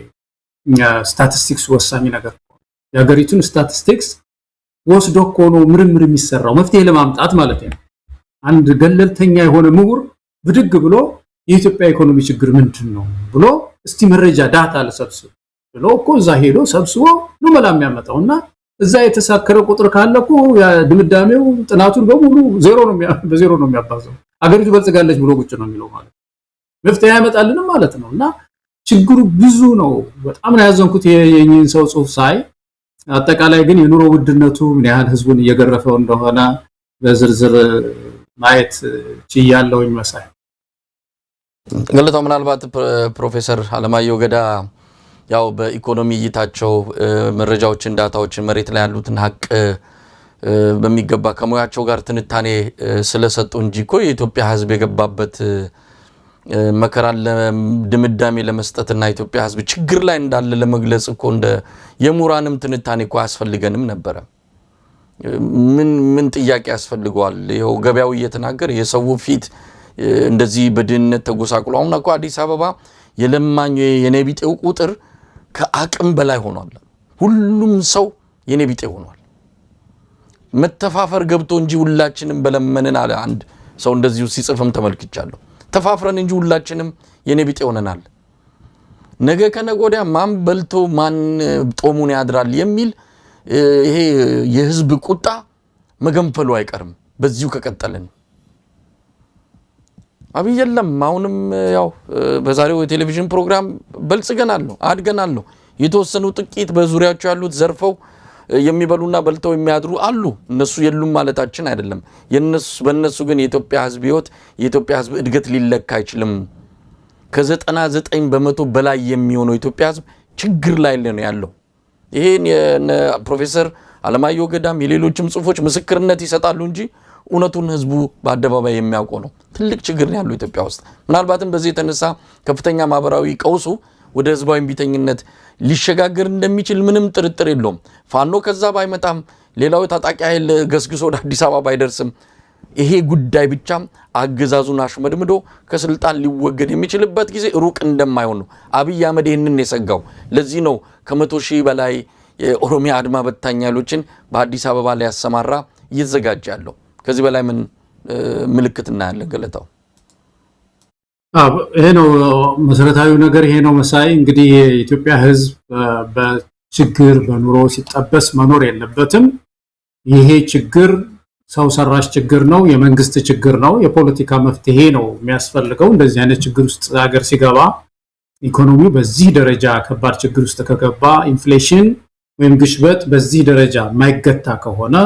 ስታቲስቲክስ ወሳኝ ነገር ነው። የሀገሪቱን ስታቲስቲክስ ወስዶ እኮ ነው ምርምር የሚሰራው መፍትሄ ለማምጣት ማለት ነው። አንድ ገለልተኛ የሆነ ምሁር ብድግ ብሎ የኢትዮጵያ ኢኮኖሚ ችግር ምንድን ነው ብሎ እስቲ መረጃ ዳታ ለሰብስብ ብሎ እኮ እዛ ሄዶ ሰብስቦ ነው መላ የሚያመጣውና እዛ የተሳከረ ቁጥር ካለ እኮ ድምዳሜው ጥናቱን በሙሉ በዜሮ ነው የሚያባዛው። አገሪቱ በልጽጋለች ብሎ ቁጭ ነው የሚለው ማለት መፍትሄ ያመጣልንም ማለት ነውና ችግሩ ብዙ ነው። በጣም ነው ያዘንኩት የእኚህን ሰው ጽሁፍ ሳይ። አጠቃላይ ግን የኑሮ ውድነቱ ምን ያህል ህዝቡን እየገረፈው እንደሆነ በዝርዝር ማየት ችያለሁኝ መሳይ። ገለታው ምናልባት ፕሮፌሰር አለማየሁ ገዳ ያው በኢኮኖሚ እይታቸው መረጃዎችን ዳታዎችን መሬት ላይ ያሉትን ሀቅ በሚገባ ከሙያቸው ጋር ትንታኔ ስለሰጡ እንጂ እኮ የኢትዮጵያ ህዝብ የገባበት መከራን ለድምዳሜ ለመስጠትና ኢትዮጵያ ህዝብ ችግር ላይ እንዳለ ለመግለጽ እኮ እንደ የሙራንም ትንታኔ እኮ ያስፈልገንም ነበር ምን ጥያቄ ያስፈልገዋል ይሄው ገበያው እየተናገረ የሰው ፊት እንደዚህ በድህነት ተጎሳቁሎ አሁን እኮ አዲስ አበባ የለማኝ የነቢጤው ቁጥር ከአቅም በላይ ሆኗል ሁሉም ሰው የነቢጤ ሆኗል መተፋፈር ገብቶ እንጂ ሁላችንም በለመነን አለ አንድ ሰው እንደዚሁ ሲጽፍም ተመልክቻለሁ ተፋፍረን እንጂ ሁላችንም የነቢጤ ሆነናል ነገ ከነጎዲያ ማን በልቶ ማን ጦሙን ያድራል የሚል ይሄ የህዝብ ቁጣ መገንፈሉ አይቀርም በዚሁ ከቀጠልን አብይ የለም አሁንም ያው በዛሬው የቴሌቪዥን ፕሮግራም በልጽገናል አድገናል የተወሰኑ ጥቂት በዙሪያቸው ያሉት ዘርፈው የሚበሉና በልተው የሚያድሩ አሉ እነሱ የሉም ማለታችን አይደለም በእነሱ ግን የኢትዮጵያ ህዝብ ህይወት የኢትዮጵያ ህዝብ እድገት ሊለካ አይችልም ከ99% በላይ የሚሆነው ኢትዮጵያ ህዝብ ችግር ላይ ነው ያለው ይሄን ፕሮፌሰር አለማየሁ ገዳም የሌሎችም ጽሁፎች ምስክርነት ይሰጣሉ እንጂ እውነቱን ህዝቡ በአደባባይ የሚያውቀው ነው ትልቅ ችግር ነው ያለው ኢትዮጵያ ውስጥ ምናልባትም በዚህ የተነሳ ከፍተኛ ማህበራዊ ቀውሱ ወደ ህዝባዊ ቢተኝነት ሊሸጋገር እንደሚችል ምንም ጥርጥር የለውም ፋኖ ከዛ ባይመጣም ሌላው ታጣቂ ኃይል ገስግሶ ወደ አዲስ አበባ ባይደርስም ይሄ ጉዳይ ብቻ አገዛዙን አሽመድምዶ ከስልጣን ሊወገድ የሚችልበት ጊዜ ሩቅ እንደማይሆን ነው አብይ አህመድ ይሄንን የሰጋው ለዚህ ነው ከ100,000 በላይ የኦሮሚያ አድማ በታኝ ኃይሎችን በአዲስ አበባ ላይ ያሰማራ እየተዘጋጀ ያለው ከዚህ በላይ ምን ምልክት እናያለን ገለታው ይሄ ነው መሰረታዊ ነገር ይሄ ነው መሳይ እንግዲህ የኢትዮጵያ ህዝብ በችግር በኑሮ ሲጠበስ መኖር የለበትም ይሄ ችግር ሰው ሰራሽ ችግር ነው የመንግስት ችግር ነው የፖለቲካ መፍትሄ ነው የሚያስፈልገው እንደዚህ አይነት ችግር ውስጥ ሀገር ሲገባ ኢኮኖሚው በዚህ ደረጃ ከባድ ችግር ውስጥ ከገባ ኢንፍሌሽን ወይም ግሽበት በዚህ ደረጃ ማይገታ ከሆነ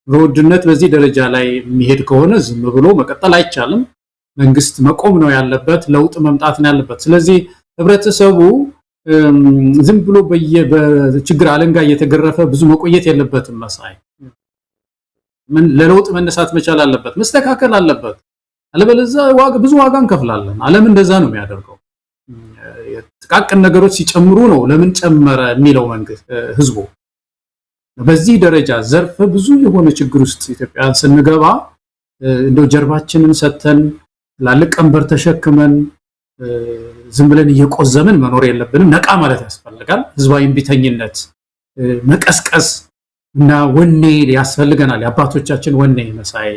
ሮድነት በዚህ ደረጃ ላይ የሚሄድ ከሆነ ዝም ብሎ መቀጠል አይቻልም መንግስት መቆም ነው ያለበት ለውጥ መምጣት ነው ያለበት ስለዚህ ህብረተሰቡ ዝም ብሎ በችግር አለንጋ እየተገረፈ ብዙ መቆየት የለበትም መሳይ ምን ለለውጥ መነሳት መቻል አለበት መስተካከል አለበት አለበለዚያ ብዙ ዋጋ እንከፍላለን ዓለም እንደዛ ነው የሚያደርገው ጥቃቅን ነገሮች ሲጨምሩ ነው ለምን ጨመረ የሚለው መንግስት ህዝቡ በዚህ ደረጃ ዘርፈ ብዙ የሆነ ችግር ውስጥ ኢትዮጵያን ስንገባ እንደው ጀርባችንን ሰተን ላልቀንበር ተሸክመን ዝም ብለን እየቆዘምን መኖር የለብንም ነቃ ማለት ያስፈልጋል ህዝባዊ ቢተኝነት መቀስቀስ እና ወኔ ያስፈልገናል የአባቶቻችን ወኔ መሳይ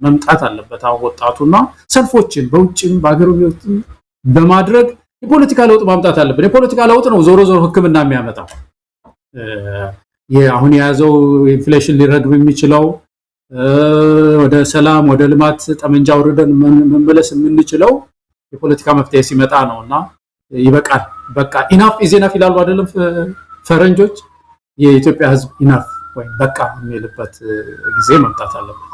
መምጣት አለበት ወጣቱና ሰልፎችን በውጭም በአገሩ በማድረግ የፖለቲካ ለውጥ ማምጣት አለበት የፖለቲካ ለውጥ ነው ዞሮ ዞሮ ህክምና የሚያመጣው አሁን የያዘው ኢንፍሌሽን ሊረግብ የሚችለው ወደ ሰላም ወደ ልማት ጠመንጃ ወርደን መመለስ የምንችለው የፖለቲካ መፍትሄ ሲመጣ ነውና ይበቃል በቃ ኢናፍ ኢዜናፍ ይላሉ አይደለም ፈረንጆች የኢትዮጵያ ህዝብ ኢናፍ ወይ በቃ የሚልበት ጊዜ መምጣት አለበት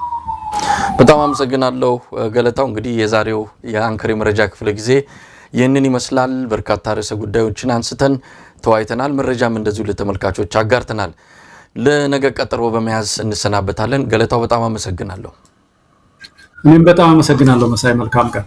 በጣም አመሰግናለሁ ገለታው እንግዲህ የዛሬው የአንከር መረጃ ክፍለ ጊዜ ይህንን ይመስላል በርካታ ርዕሰ ጉዳዮችን አንስተን ተወያይተናል መረጃም እንደዚሁ ለተመልካቾች አጋርተናል ለነገ ቀጠሮ በመያዝ እንሰናበታለን ገለታው በጣም አመሰግናለሁ እኔም በጣም አመሰግናለሁ መሳይ መልካም ቀን